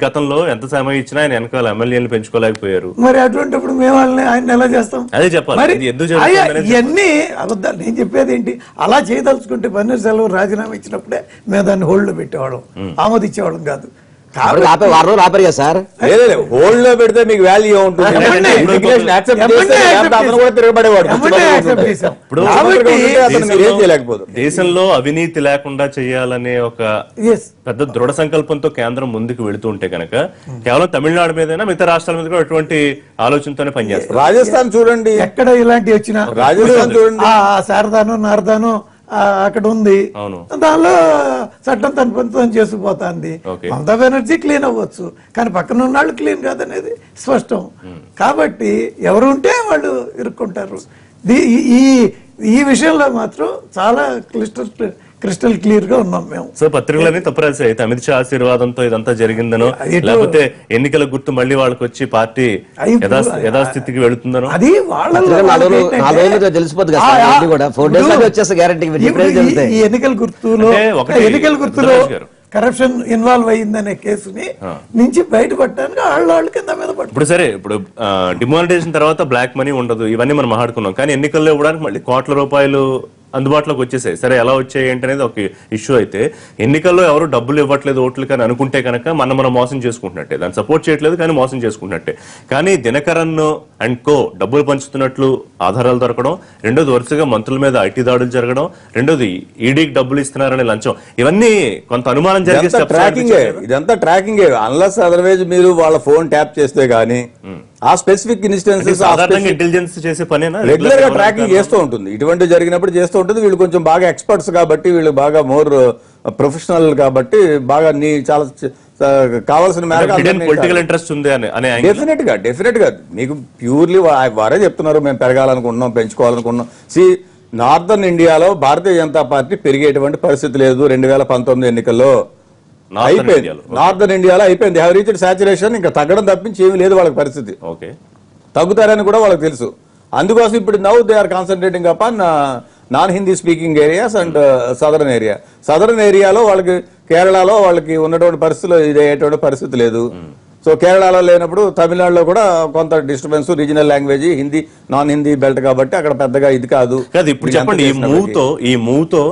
గతంలో ఎంత సమయం ఇచ్చినా ఆయన వెనకాల ఎమ్మెల్యేలు పెంచుకోలేకపోయారు. మరి అటువంటిప్పుడు మేము వాళ్ళని ఆయన ఎలా చేస్తాం? అదే చెప్పాలి. ఇవన్నీ అబద్ధాలు. నేను చెప్పేది ఏంటి, అలా చేయదలుచుకుంటే పన్నీర్ సెల్వం రాజీనామా ఇచ్చినప్పుడే మేము దాన్ని హోల్డ్ లో పెట్టేవాళ్ళం, ఆమోదించేవాళ్ళం కాదు. హోల్డ్ లో పెడితే మీకు వాల్యూ ఉంటుంది. దేశంలో అవినీతి లేకుండా చేయాలనే ఒక పెద్ద దృఢ సంకల్పంతో కేంద్రం ముందుకు వెళుతూ ఉంటే కనుక కేవలం తమిళనాడు మీదైనా మిగతా రాష్ట్రాల మీద కూడా ఎటువంటి ఆలోచనతోనే పనిచేస్తారు. రాజస్థాన్ చూడండి, ఎక్కడ ఇలాంటివి వచ్చినా రాజస్థాన్ చూడండి, శారదాను నారదాను అక్కడ ఉంది, దానిలో చట్టం తన పని చేసుకుపోతుంది. మమతా బెనర్జీ క్లీన్ అవ్వచ్చు, కానీ పక్కన ఉన్న వాళ్ళు క్లీన్ కాదనేది స్పష్టం. కాబట్టి ఎవరు ఉంటే వాళ్ళు ఇరుక్కుంటారు. ఈ విషయంలో మాత్రం చాలా క్రిస్టల్ క్లియర్ గా ఉన్నాం మేము. సో పత్రికలన్నీ తప్పు రాశాయి, అయితే అమిత్ షా ఆశీర్వాదంతో ఇదంతా జరిగిందనో, లేకపోతే ఎన్నికల గుర్తు మళ్ళీ వాళ్ళకి వచ్చి పార్టీ యథాస్థితికి వెళుతుందనో అది వాళ్ళ ఎన్నికల గుర్తులో కరప్షన్ ఇన్వాల్వ్ అయ్యిందనే కేసుని నుంచి బయటపడటానికి వాళ్ళ కింద మీద పట్టు. ఇప్పుడు సరే, ఇప్పుడు డిమానిటైజేషన్ తర్వాత బ్లాక్ మనీ ఉండదు, ఇవన్నీ మనం మాట్లాడుకున్నాం. కానీ ఎన్నికల్లో ఇవ్వడానికి మళ్ళీ కోట్ల రూపాయలు అందుబాటులోకి వచ్చేసాయి. సరే ఎలా వచ్చాయి ఏంటనేది ఒక ఇష్యూ అయితే, ఎన్నికల్లో ఎవరు డబ్బులు ఇవ్వట్లేదు ఓట్లు కానీ అనుకుంటే కనుక మనం మోసం చేసుకుంటున్నట్టే, దాన్ని సపోర్ట్ చేయట్లేదు కానీ మోసం చేసుకుంటున్నట్టే. కానీ దినకరన్ అండ్ కో డబ్బులు పంచుతున్నట్లు ఆధారాలు దొరకడం, రెండోది వరుసగా మంత్రుల మీద ఐటీ దాడులు జరగడం, రెండోది ఈడీకి డబ్బులు ఇస్తున్నారనే లంచం, ఇవన్నీ కొంత అనుమానం జరిగే steps ట్రాకింగ్. ఇదంతా ట్రాకింగ్. అన్లెస్ అదర్వైజ్ మీరు వాళ్ళ ఫోన్ ట్యాప్ చేస్తే గానీ ఆ స్పెసిఫిక్ ఇన్స్టెన్సెస్ ఇంటెలిజెన్స్ చేసే పనేనా రెగ్యులర్ గా ట్రాకింగ్ చేస్తూ ఉంటుంది. ఇటువంటి జరిగినప్పుడు చేస్తూ ఉంటుంది. వీళ్ళు కొంచెం బాగా ఎక్స్పర్ట్స్ కాబట్టి, వీళ్ళు బాగా మోర్ ప్రొఫెషనల్ కాబట్టి, బాగా చాలా కావాల్సిన పొలిటికల్ ఇంట్రెస్ట్ ఉంది అనే డెఫినెట్ గా మీకు ప్యూర్లీ వారే చెప్తున్నారు మేము పెరగాలనుకుంటున్నాం, పెంచుకోవాలనుకుంటున్నాం. నార్థన్ ఇండియాలో భారతీయ జనతా పార్టీ పెరిగేటువంటి పరిస్థితి లేదు. 2019 ఎన్నికల్లో అయిపోయింది. నార్థన్ ఇండియాలో అయిపోయింది. Have reached saturation. ఇంకా తగ్గడం తప్పించి ఏమీ లేదు వాళ్ళకి పరిస్థితి. తగ్గుతారని కూడా వాళ్ళకి తెలుసు. అందుకోసం ఇప్పుడు now they are concentrating upon non Hindi speaking areas and southern ఏరియాలో వాళ్ళకి, కేరళలో వాళ్ళకి ఉన్నటువంటి పరిస్థితులు ఇదేటువంటి పరిస్థితి లేదు. సో కేరళలో లేనప్పుడు తమిళనాడులో కూడా కొంత disturbance, regional language Hindi, non Hindi belt కాబట్టి అక్కడ పెద్దగా ఇది కాదు. ఇప్పుడు చెప్పండి, ఈ మూవ్ తో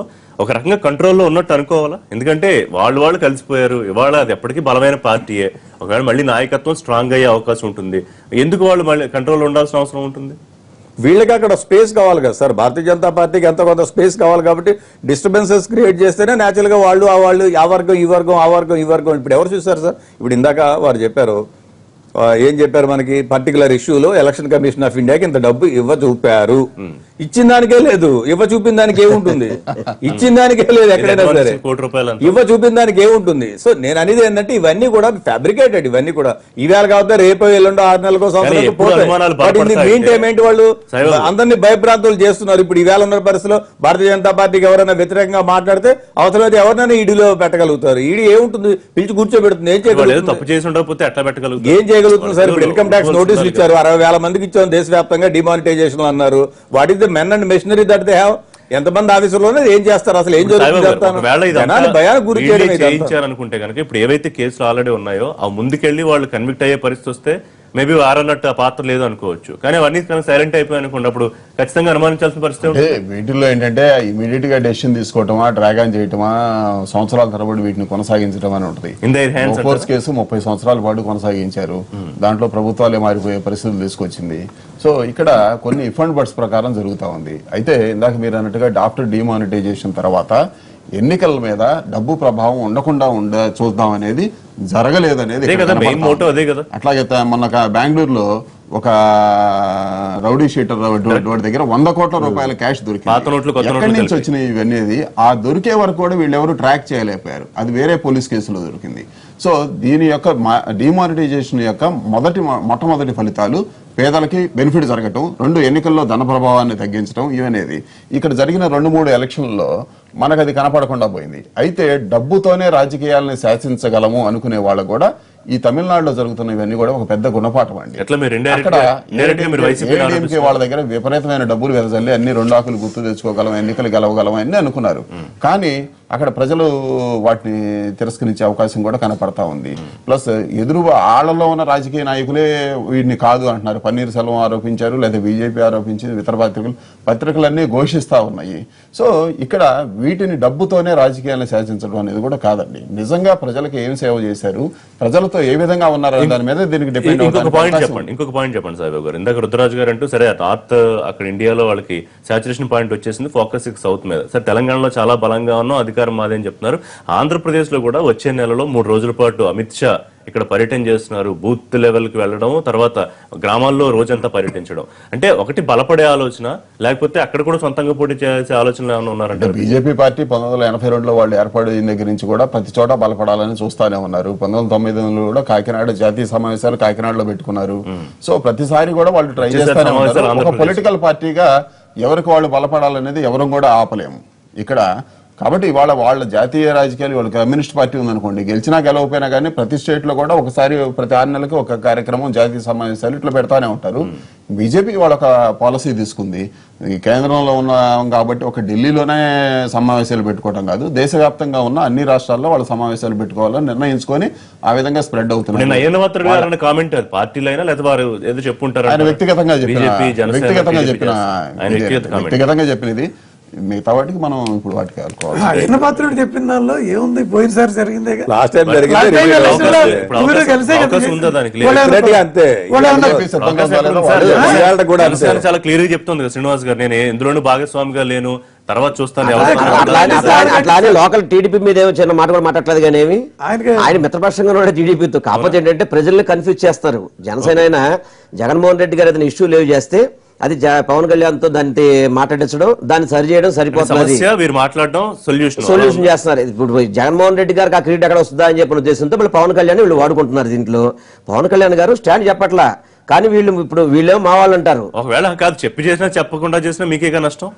ఒక రకంగా కంట్రోల్లో ఉన్నట్టు అనుకోవాలా? ఎందుకంటే వాళ్ళు కలిసిపోయారు. ఇవాళ అది ఎప్పటికీ బలమైన పార్టీయే. ఒకవేళ మళ్ళీ నాయకత్వం స్ట్రాంగ్ అయ్యే అవకాశం ఉంటుంది. ఎందుకు వాళ్ళు మళ్ళీ కంట్రోల్లో ఉండాల్సిన అవసరం ఉంటుంది? వీళ్ళకి అక్కడ స్పేస్ కావాలి కదా సార్. భారతీయ జనతా పార్టీకి ఎంతో కొంత స్పేస్ కావాలి కాబట్టి డిస్టర్బెన్సెస్ క్రియేట్ చేస్తేనే న్యాచురల్ గా వాళ్ళు ఆ వర్గం ఈ వర్గం ఇప్పుడు ఎవరు చూస్తారు సార్? ఇప్పుడు ఇందాక వారు చెప్పారు, ఏం చెప్పారు మనకి, పర్టికులర్ ఇష్యూలో ఎలక్షన్ కమిషన్ ఆఫ్ ఇండియాకి ఇంత డబ్బు ఇవ్వ చూపారు. ఇచ్చిన దానికే లేదు, ఇవ్వ చూపిన దానికి ఏముంటుంది? ఇచ్చిన దానికే లేదు ఎక్కడైనా సరే, ఇవ్వ చూపిన దానికి ఏముంటుంది? సో నేను అనేది ఏంటంటే ఇవన్నీ కూడా ఫ్యాబ్రికేటెడ్. ఇవన్నీ కూడా ఈవేళ కాకపోతే రేపో ఎల్లుండో 6 నెలలకో సంవత్సరాలకు పోతాయి. మెయిన్ టైం ఏంటి, వాళ్ళు అందరినీ భయభ్రాంతులు చేస్తున్నారు. ఇప్పుడు ఈవేళ ఉన్న పరిస్థితిలో భారతీయ జనతా పార్టీకి ఎవరైనా వ్యతిరేకంగా మాట్లాడితే అవసరమైతే ఎవరినైనా ఈడీలో పెట్టగలుగుతారు. ఈడీ ఏముంటుంది, పిలిచి కూర్చోబెడుతుంది. ఏం చేయగలుగుతుంది సార్? ఇప్పుడు ఇన్కమ్ ట్యాక్స్ నోటీసులు ఇచ్చారు, 60,000 మందికి ఇచ్చారు దేశవ్యాప్తంగా, డిమానిటైజేషన్ అన్నారు. What is the men and machinery that they have? ఎంతమంది ఆఫీసర్లోనే ఏం చేస్తారు? అసలు ఏం జరుగుతుంది? భయానికి గురి చేయించారనుకుంటే కనుక ఇప్పుడు ఏవైతే కేసులు ఆల్రెడీ ఉన్నాయో ఆ ముందుకెళ్లి వాళ్ళు కన్విక్ట్ అయ్యే పరిస్థితి వస్తే మేబీ వారన్నట్టు ఆ పాత్ర లేదు అనుకోవచ్చు. కానీ అవన్నీ సైలెంట్ అయిపోయి అనుకోండి, అప్పుడు ఖచ్చితంగా అనుమానించాల్సిన పరిస్థితి. వీటిల్లో ఏంటంటే ఇమీడియట్ గా డెసిషన్ తీసుకోవటమా, డ్రాగ్ ఆన్ చేయటమా, సంవత్సరాల తరబడి వీటిని కొనసాగించడం అని ఉంటుంది. ఫోర్స్ కేసు 30 సంవత్సరాల పాటు కొనసాగించారు. దాంట్లో ప్రభుత్వాలే మారిపోయే పరిస్థితులు తీసుకొచ్చింది. సో ఇక్కడ కొన్ని ఇఫ్ అండ్ బట్స్ ప్రకారం జరుగుతూ ఉంది. అయితే ఇందాక మీరు అన్నట్టుగా ఆఫ్టర్ డిమానిటైజేషన్ తర్వాత ఎన్నికల మీద డబ్బు ప్రభావం ఉండకుండా చూద్దాం అనేది జరగలేదనేది. అట్లాగే మొన్న బెంగళూరులో ఒక రౌడీ షీటర్ వాడి దగ్గర 100 కోట్ల రూపాయల క్యాష్ దొరికింది. ఎక్కడి నుంచి వచ్చినాయి ఇవన్నీ? ఆ దొరికే వరకు కూడా వీళ్ళెవరు ట్రాక్ చేయలేకపోయారు. అది వేరే పోలీస్ కేసులో దొరికింది. సో దీని యొక్క డిమానిటైజేషన్ యొక్క మొట్టమొదటి ఫలితాలు పేదలకి బెనిఫిట్ జరగటం, 2 ఎన్నికల్లో ధన ప్రభావాన్ని తగ్గించడం, ఇవనేది ఇక్కడ జరిగిన 2-3 ఎలక్షన్లలో మనకు అది కనపడకుండా పోయింది. అయితే డబ్బుతోనే రాజకీయాలను శాసించగలము అనుకునే వాళ్ళు కూడా ఈ తమిళనాడులో జరుగుతున్న ఇవన్నీ కూడా ఒక పెద్ద గుణపాఠం అండి. అక్కడ ఏడీఎంకే వాళ్ళ దగ్గర విపరీతమైన డబ్బులు వెదజల్లి అన్ని 2 ఆకులు గుర్తు తెచ్చుకోగలం, ఎన్నికలు గెలవగలం అన్ని అనుకున్నారు. కానీ అక్కడ ప్రజలు వాటిని తిరస్కరించే అవకాశం కూడా కనపడతా ఉంది. ప్లస్ ఎదురు ఆళ్లలో ఉన్న రాజకీయ నాయకులే వీటిని కాదు అంటున్నారు. పన్నీర్ సెల్వం ఆరోపించారు, లేదా బీజేపీ ఆరోపించింది, ఇతర పత్రికలన్నీ ఘోషిస్తా ఉన్నాయి. సో ఇక్కడ వీటిని డబ్బుతోనే రాజకీయాలను శాసించడం అనేది కూడా కాదండి. నిజంగా ప్రజలకు ఏం సేవ చేశారు, ప్రజలతో ఏ విధంగా ఉన్నారు దాని మీద దీనికి డిపెండ్ అవుతుంది. ఇంకొక పాయింట్ చెప్పండి సాయిబాబు గారు. ఇందాక రుద్రరాజు గారు అంటూ సరే నార్త్ అక్కడ ఇండియాలో వాళ్ళకి సాచురేషన్ పాయింట్ వచ్చేసింది, ఫోకస్ సౌత్ మీద. సరే తెలంగాణలో చాలా బలంగా ఉన్నాం, అధికారం మాదేని చెప్తున్నారు. ఆంధ్రప్రదేశ్ లో కూడా వచ్చే నెలలో 3 రోజుల పాటు అమిత్ షా ఇక్కడ పర్యటన చేస్తున్నారు. బూత్ లెవెల్ కి వెళ్ళడం, తర్వాత గ్రామాల్లో రోజంతా పర్యటించడం. అంటే ఒకటి బలపడే ఆలోచన, లేకపోతే అక్కడ కూడా సొంతంగా పోటీ చేసే ఆలోచనలు ఏమైనా ఉన్నారంటే? బీజేపీ పార్టీ 1982లో వాళ్ళు ఏర్పడిన దగ్గర నుంచి కూడా ప్రతి చోట బలపడాలని చూస్తానే ఉన్నారు. 1999లో కూడా కాకినాడ జాతీయ సమావేశాలు కాకినాడలో పెట్టుకున్నారు. సో ప్రతిసారి కూడా వాళ్ళు ట్రై చేస్తానే ఉన్నారు. ఒక పొలిటికల్ పార్టీగా ఎవరికి వాళ్ళు బలపడాలనేది ఎవరు కూడా ఆపలేము ఇక్కడ. కాబట్టి ఇవాళ వాళ్ళ జాతీయ రాజకీయాలు, వాళ్ళ కమ్యూనిస్ట్ పార్టీ ఉందనుకోండి, గెలిచినా గెలవకపోయినా కానీ ప్రతి స్టేట్ లో కూడా ఒకసారి ప్రతి 6 నెలలకి ఒక కార్యక్రమం, జాతీయ సమావేశాలు ఇట్లా పెడతానే ఉంటారు. బీజేపీ వాళ్ళ ఒక పాలసీ తీసుకుంది, ఈ కేంద్రంలో ఉన్నాం కాబట్టి ఒక ఢిల్లీలోనే సమావేశాలు పెట్టుకోవడం కాదు, దేశవ్యాప్తంగా ఉన్న అన్ని రాష్ట్రాల్లో వాళ్ళ సమావేశాలు పెట్టుకోవాలని నిర్ణయించుకొని ఆ విధంగా స్ప్రెడ్ అవుతున్నారు. ఆయన వ్యక్తిగతంగా చెప్పినది మిగతా వాటికి మనం ఇప్పుడు వాటికి ఆడుకోవాలి. కృష్ణ పాత్రుడు చెప్పిన దానిలో ఏముంది, పోయినసారి జరిగిందే కదా. లాస్ట్ టైం జరిగింది Last time repeat election లో అవుతుంది. ఇప్పుడు మీరు కలిసే కదా అవకాశం ఉందా దానికి? వాళ్ళు ఏమన్నా- Definitely అంతే. వాళ్ళు ఏమన్నా- ఇవాళ కూడా అంతే. జనసేన చాలా క్లియర్ గా చెప్తుంది కదా శ్రీనివాస్ గారు, నేను ఎందులోనూ భాగస్వామిగా లేను, తర్వాత చూస్తాను అట్లానే లోకల్ టీడీపీ మీద ఏమో చిన్న మాట కూడా మాట్లాడలేదు కానీ ఏమి ఆయనకి ఆయన మిత్రపక్షంగా ఉన్న టీడీపీతో. కాకపోతే ఏంటంటే ప్రజల్ని కన్ఫ్యూజ్ చేస్తారు. జనసేన అయినా జగన్మోహన్ రెడ్డి గారు ఏదైనా ఇష్యూ లేవు చేస్తే అది పవన్ కళ్యాణ్ తో దాన్ని మాట్లాడించడం, దాన్ని సరి చేయడం సరిపోతుంది. సమస్య వీరు మాట్లాడడం సొల్యూషన్ చేస్తున్నారు. ఇప్పుడు జగన్మోహన్ రెడ్డి గారికి ఆ క్రెడిట్ ఎక్కడ వస్తుందా అని చెప్పిన ఉద్దేశంతో వీళ్ళు పవన్ కళ్యాణ్ వీళ్ళు వాడుకుంటున్నారు. దీంట్లో పవన్ కళ్యాణ్ గారు స్టాండ్ చెప్పట్లా, కానీ వీళ్ళేమో మా వాళ్ళు అంటారు. ఒకవేళ కాదు చెప్పి చేసినా చెప్పకుండా చేసినా మీకేగా నష్టం?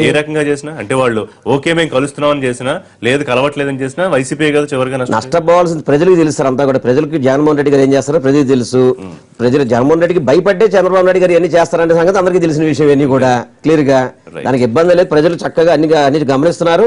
ఏ రకంగా చేసినా అంటే వాళ్ళు ఓకే మేము కలుస్తున్నామని చేసినా, లేదు కలవట్లేదని చేసినా వైసీపీ కదా చివరిగా నష్టపోవాల్సింది ప్రజలకు తెలుస్తారు. అంతా కూడా ప్రజలకు జగన్మోహన్ రెడ్డి గారు ఏం చేస్తారో ప్రజలకు తెలుసు. ప్రజలు జగన్మోహన్ రెడ్డికి భయపడ్డే చంద్రబాబు నాయుడు గారు ఎన్ని చేస్తారనే సంగతి అందరికీ తెలిసిన విషయం. ఇవన్నీ కూడా క్లియర్ గా, దానికి ఇబ్బంది లేదు. ప్రజలు చక్కగా అన్ని గమనిస్తున్నారు.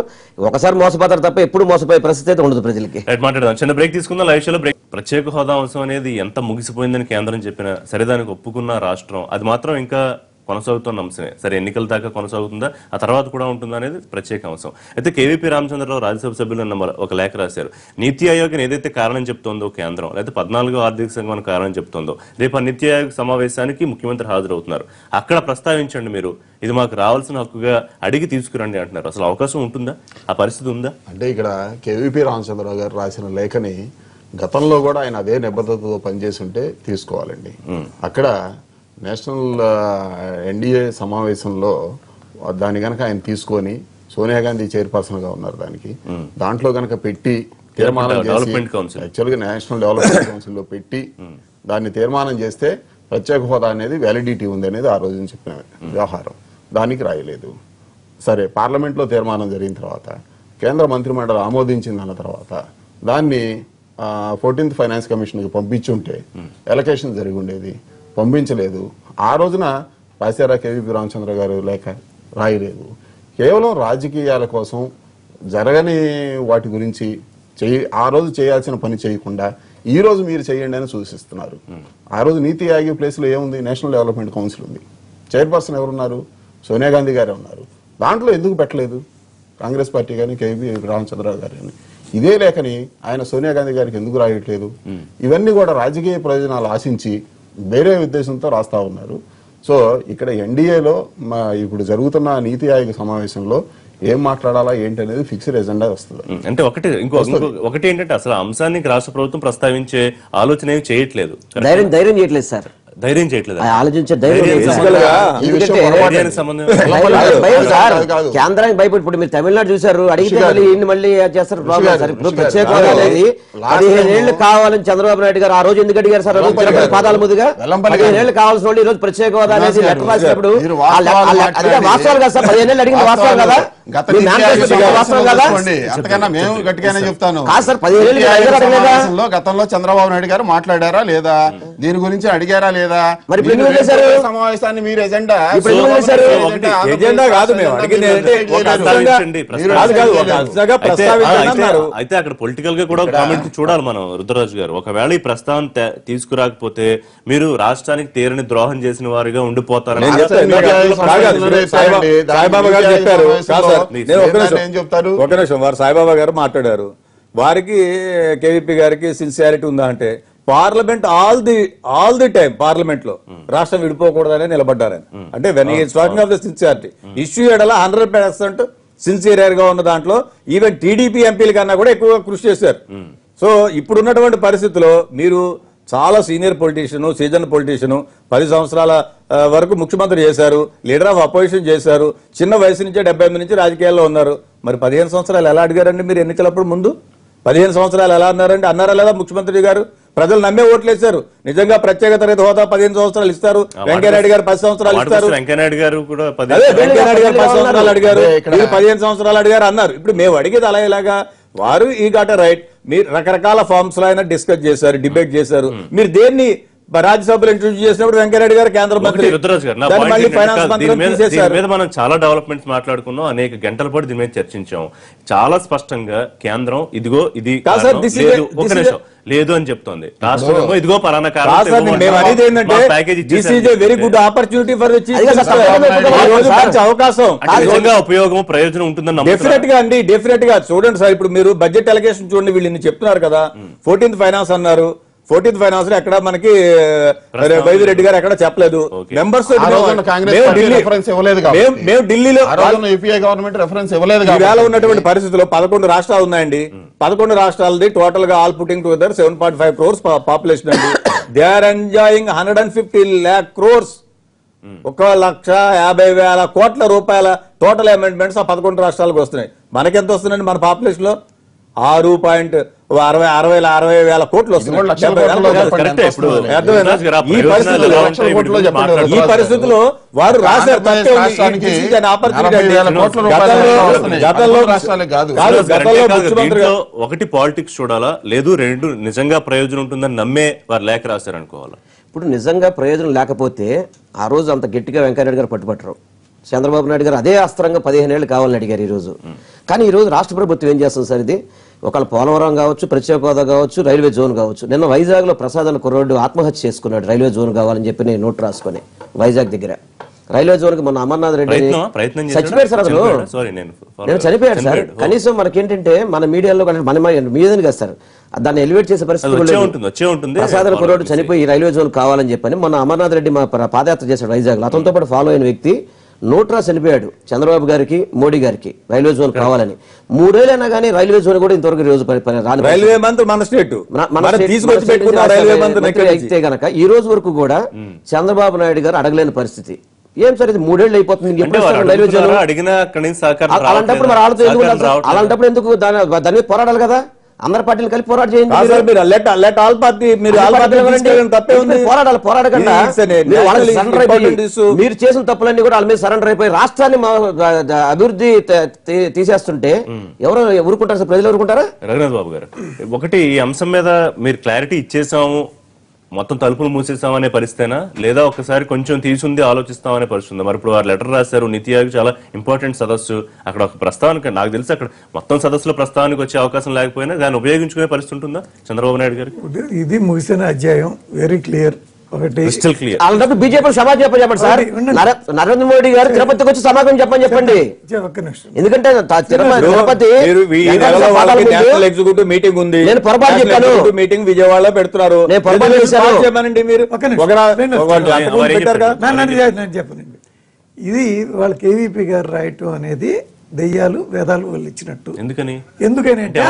ఒకసారి మోసపోతారు తప్ప ఎప్పుడు మోసపోయే పరిస్థితి అయితే ఉండదు ప్రజలకి. మాట్లాడదాం, చిన్న బ్రేక్ తీసుకుందాం. లైవ్ షోలో బ్రేక్. ప్రత్యేక హోదా అంశం అనేది ఎంత ముగిసిపోయిందని కేంద్రం చెప్పినా సరే, దానికి ఒప్పుకున్న రాష్ట్రం అది మాత్రం ఇంకా కొనసాగుతున్న అంశమే. సరే ఎన్నికల దాకా కొనసాగుతుందా, ఆ తర్వాత కూడా ఉంటుందా అనేది ప్రత్యేక అంశం. అయితే కేవీపీ రామచంద్రరావు రాజ్యసభ సభ్యులు ఒక లేఖ రాశారు. నీతి ఆయోగ్ ఏదైతే కారణం చెప్తోందో కేంద్రం, లేదా 14వ ఆర్థిక సంఘం కారణం చెప్తోందో, రేపు ఆ నీతి ఆయోగ్ సమావేశానికి ముఖ్యమంత్రి హాజరవుతున్నారు. అక్కడ ప్రస్తావించండి మీరు, ఇది మాకు రావాల్సిన హక్కుగా అడిగి తీసుకురండి అంటున్నారు. అసలు అవకాశం ఉంటుందా, ఆ పరిస్థితి ఉందా? అంటే ఇక్కడ కేవీపీ రామచంద్రరావు గారు రాసిన లేఖని గతంలో కూడా ఆయన అదే నిబద్ధతతో పనిచేసి ఉంటే తీసుకోవాలండి. అక్కడ నేషనల్ ఎన్డీఏ సమావేశంలో దాన్ని గనక ఆయన తీసుకొని, సోనియా గాంధీ చైర్పర్సన్ గా ఉన్నారు దానికి, దాంట్లో గనక పెట్టి తీర్మానం చేసి, యాక్చువల్గా నేషనల్ డెవలప్మెంట్ కౌన్సిల్ లో పెట్టి దాన్ని తీర్మానం చేస్తే ప్రత్యేక హోదా అనేది వ్యాలిడిటీ ఉంది అనేది ఆ రోజు చెప్పిన వ్యవహారం. దానికి రాయలేదు. సరే పార్లమెంట్ లో తీర్మానం జరిగిన తర్వాత, కేంద్ర మంత్రిమండలి ఆమోదించింది అన్న తర్వాత దాన్ని 14th ఫైనాన్స్ కమిషన్ కి పంపించుంటే ఎలకేషన్ జరిగి ఉండేది. పంపించలేదు. ఆ రోజున రాశారా కేవీపీ రామచంద్ర గారు లేఖ? రాయలేదు. కేవలం రాజకీయాల కోసం జరగని వాటి గురించి ఆ రోజు చేయాల్సిన పని చేయకుండా ఈ రోజు మీరు చేయండి అని సూచిస్తున్నారు. ఆ రోజు నీతి ఆయోగ్ ప్లేస్ లో ఏముంది? నేషనల్ డెవలప్మెంట్ కౌన్సిల్ ఉంది. చైర్పర్సన్ ఎవరున్నారు? సోనియా గాంధీ గారే ఉన్నారు. దాంట్లో ఎందుకు పెట్టలేదు కాంగ్రెస్ పార్టీ కానీ కేవీపీ రామచంద్రరావు గారు కానీ? ఇదే లేఖని ఆయన సోనియా గాంధీ గారికి ఎందుకు రాయట్లేదు? ఇవన్నీ కూడా రాజకీయ ప్రయోజనాలు ఆశించి వేరే ఉద్దేశంతో రాస్తా ఉన్నారు. సో ఇక్కడ ఎన్డీఏలో ఇప్పుడు జరుగుతున్న నీతి ఆయోగ్ సమావేశంలో ఏం మాట్లాడాలా ఏంటి అనేది ఫిక్స్డ్ ఎజెండా వస్తుంది. అంటే ఒకటి ఏంటంటే అసలు అంశాన్ని రాష్ట్ర ప్రభుత్వం ప్రస్తావించే ఆలోచన ఏమి చేయట్లేదు. ధైర్యం చేయట్లేదు సార్. ధైర్యం చేయట్లేదు. ఆలోచించే ధైర్యం కేంద్రానికి భయపడి. ఇప్పుడు మీరు తమిళనాడు చూసారు, అడిగితే మళ్ళీ చేస్తారు. ఇప్పుడు ప్రత్యేక హోదా అనేది 15 ఏళ్లు కావాలని చంద్రబాబు నాయుడు గారు ఆ రోజు ఎందుకు అడిగారు సార్? పాదాల ముందుగా 15 ఏళ్లు కావాల్సిన వాళ్ళు ఈ రోజు ప్రత్యేక హోదా అనేది లెక్క రాసినప్పుడు అదే వాస్తవాలు కదా సార్? 15 ఏళ్ళు అడిగింది వాస్తవం కదా? గతంలో చంద్రబాబు నాయుడు గారు మాట్లాడారా లేదా? దీని గురించి అడిగారా లేదా? మరి సమావేశాన్ని మీరు ఎజెండా కాదు మేము అడిగింది. అయితే అక్కడ పొలిటికల్ గా కూడా కామెంట్ చూడాలి మనం. రుద్రరాజు గారు, ఒకవేళ ఈ ప్రస్తావన తీసుకురాకపోతే మీరు రాష్ట్రానికి తీరని ద్రోహం చేసిన వారిగా ఉండిపోతారని సాయిబాబా గారు చెప్పారు. ఒక నిమిషం, వారు సాయిబాబా గారు మాట్లాడారు. వారికి కేవీపీ గారికి సిన్సియారిటీ ఉందా అంటే, parliament all the time parliament లో రాష్ట్రం విడిపోకూడదని నిలబడ్డారని. అంటే when he is talking of the sincerity issue ఎడల 100% సిన్సియర్ గా ఉన్న దాంట్లో ఈవెన్ టీడీపీ ఎంపీల కన్నా కూడా ఎక్కువగా కృషి చేశారు. సో ఇప్పుడున్నటువంటి పరిస్థితిలో మీరు చాలా సీనియర్ పొలిటీషియన్, సీజన్ పొలిటీషియన్, 10 సంవత్సరాల వరకు ముఖ్యమంత్రి చేశారు, లీడర్ ఆఫ్ అపోజిషన్ చేశారు, చిన్న వయసు నుంచే 78 నుంచి రాజకీయాల్లో ఉన్నారు. మరి 15 సంవత్సరాలు ఎలా అడిగారండి మీరు ఎన్నికలప్పుడు? ముందు 15 సంవత్సరాలు ఎలా అన్నారండి? అన్నారా లేదా ముఖ్యమంత్రి గారు? ప్రజలు నమ్మే ఓట్లేశారు. నిజంగా ప్రత్యేక తరగతి హోదా 15 సంవత్సరాలు ఇస్తారు. వెంకయ్యనాయుడు గారు 10 సంవత్సరాలు ఇస్తారు. వెంకయ్యనాయుడు గారు 10 సంవత్సరాలు అడిగారు, 15 సంవత్సరాలు అడిగారు అన్నారు. ఇప్పుడు మేము అడిగేది అలా ఇలాగా వారు ఈ గాట రైట్. మీరు రకరకాల ఫార్మ్స్ లో అయినా డిస్కస్ చేశారు, డిబేట్ చేశారు. మీరు దేన్ని రాజ్యసభలో ఇంట్రొడ్యూస్ చేసినప్పుడు వెంకయ్యనాయుడు గారు కేంద్ర మంత్రి, రుద్రరాజు గారు, నా దాన్ని point మళ్ళీ ఏంటంటే ఫైనాన్స్ మంత్రి దీని తీసేశారు. మీద మనం చాలా డెవలప్మెంట్స్ మాట్లాడుకున్నాం, అనేక గంటల పాటు దీని మీద చర్చించాం. చాలా స్పష్టంగా కేంద్రం ఇదిగో ఇది కాదు సార్, కారణం, this is లేదు a- ఒక this is నిమిషం లేదు అని చెప్తోంది. రాష్ట్రం ఏమో ఇదిగో పలానా కాదు సార్, కారణం మేము అనేది ఏంటంటే this is a very good opportunity for అవకాశం నిజంగా ఉపయోగం ప్రయోజనం ఉంటుందని నమ్ముతున్నారు. డెఫినెట్ గా అండి, డెఫినెట్ గా చూడండి సార్. ఇప్పుడు మీరు బడ్జెట్ అలొకేషన్ చూడండి, వీళ్ళు ఇన్ని చెప్తున్నారు కదా. 14th ఫైనాన్స్ అన్నారు, 14th ఫైనాన్స్ లో ఎక్కడ మనకి వైవి రెడ్డి గారు ఎక్కడ చెప్పలేదు. మెంబర్స్ రెఫరెన్స్ ఇవ్వలేదు కాబట్టి. మేము ఢిల్లీలో యూపీఏ గవర్నమెంట్ రెఫరెన్స్ ఇవ్వలేదు ఈవేళ కాబట్టి ఉన్నటువంటి పరిస్థితుల్లో 11 రాష్ట్రాలు ఉన్నాయండి. 11 రాష్ట్రాలది టోటల్ గా all putting together 7.5 crores population అండి. They are enjoying 150 lakh crores, 1,50,000 కోట్ల రూపాయల టోటల్ అమెండ్మెంట్స్ ఆ 11 రాష్ట్రాలకు వస్తున్నాయి. మనకెంత వస్తుందండి మన పాపులేషన్ లో? 6.60 కోట్లు వస్తున్నాయి. ఈ పరిస్థితుల్లో వారు రాశారు ఒకటి పాలిటిక్స్ చూడాలా, లేదు రెండు నిజంగా ప్రయోజనం ఉంటుందని నమ్మే వారు లేఖ రాశారు అనుకోవాలా? ఇప్పుడు నిజంగా ప్రయోజనం లేకపోతే ఆ రోజు అంత గట్టిగా వెంకయ్యనాయుడు గారు పట్టుబట్టరు. చంద్రబాబు నాయుడు గారు అదే అస్త్రంగా 15 ఏళ్ళు కావాలని అడిగారు ఈ రోజు. కానీ ఈ రోజు రాష్ట్ర ప్రభుత్వం ఏం చేస్తుంది సార్? ఇది ఒకళ్ళ పోలవరం కావచ్చు, ప్రత్యేక హోదా కావచ్చు, రైల్వే జోన్ కావచ్చు. నిన్న వైజాగ్ లో ప్రసాద్ అన్న కుర్రోడ్డు ఆత్మహత్య చేసుకున్నాడు రైల్వే జోన్ కావాలని చెప్పి నేను నోట్ రాసుకొని వైజాగ్ దగ్గర రైల్వే జోన్ కి మొన్న అమర్నాథ్ రెడ్డి చచ్చిపోయారు సార్. అసలు నేను చనిపోయాడు సార్. కనీసం మనకేంటంటే మన మీడియాలో మన మీదని కదా సార్, దాన్ని ఎలివేట్ చేసే పరిస్థితి. ప్రసాద్ అన్న కుర్రోడ్డు చనిపోయి రైల్వే జోన్ కావాలని చెప్పని మొన్న అమర్నాథ్ రెడ్డి మా పాదయాత్ర చేశాడు వైజాగ్ లో. అతనితో పాటు ఫాలో అయిన వ్యక్తి నోట్రా చనిపోయాడు చంద్రబాబు గారికి, మోడీ గారికి రైల్వే జోన్ కావాలని. 3 ఏళ్ళైనా కానీ రైల్వే జోన్ కూడా ఇంతవరకు రోజు రైల్వే మంత్రి మన స్టేట్ అయితే గనక ఈ రోజు వరకు కూడా చంద్రబాబు నాయుడు గారు అడగలేని పరిస్థితి. ఏం సార్ ఇది 3 ఏళ్ళు అయిపోతుంది రైల్వే జోన్. అలాంటప్పుడు మరి అలాంటప్పుడు ఎందుకు దాని మీద పోరాడాలి కదా? అందరి పార్టీలు కలిపి పోరాట చేయండి. పోరాడకుండా మీరు చేసిన తప్పులన్నీ కూడా వాళ్ళ మీద సరెండర్ అయిపోయి రాష్ట్రాన్ని అభివృద్ధి తీసేస్తుంటే ఎవరు ఊరుకుంటారు సార్? ప్రజలు ఊరుకుంటారా? రఘునాథ్ బాబు గారు, ఒకటి ఈ అంశం మీద మీరు క్లారిటీ ఇచ్చేసాము, మొత్తం తలుపులు మూసేసామనే పరిస్థితేనా, లేదా ఒక్కసారి కొంచెం తీసుంది ఆలోచిస్తామనే పరిస్థితి? మరి ఇప్పుడు వారు లెటర్ రాశారు, నీతి ఆయోగ్ చాలా ఇంపార్టెంట్ సదస్సు, అక్కడ ఒక ప్రస్తావన నాకు తెలిసి అక్కడ మొత్తం సదస్సులో ప్రస్తావనకు వచ్చే అవకాశం లేకపోయినా దాన్ని ఉపయోగించుకునే పరిస్థితి ఉంటుందా చంద్రబాబు నాయుడు గారికి? ఇది ముగిసిన అధ్యాయం, వెరీ క్లియర్. అలాంటప్పుడు బీజేపీ సమాజం చెప్పండి సార్. నరేంద్ర మోడీ గారు తిరుపతికి వచ్చి సమాధానం చెప్పండి. ఎందుకంటే తిరుపతి ఎగ్జిక్యూటివ్ మీటింగ్ ఉంది, నేను పొరపాటు చెప్పాను. మీటింగ్ విజయవాడలో పెడుతున్నారు. నేను పొరపాటు చేశాను. చెప్పనండి, ఇది వాళ్ళ కేవీపీ గారు రాయటం అనేది దెయ్యాలు వేదాలు వాళ్ళు ఇచ్చినట్టు. ఎందుకని అంటే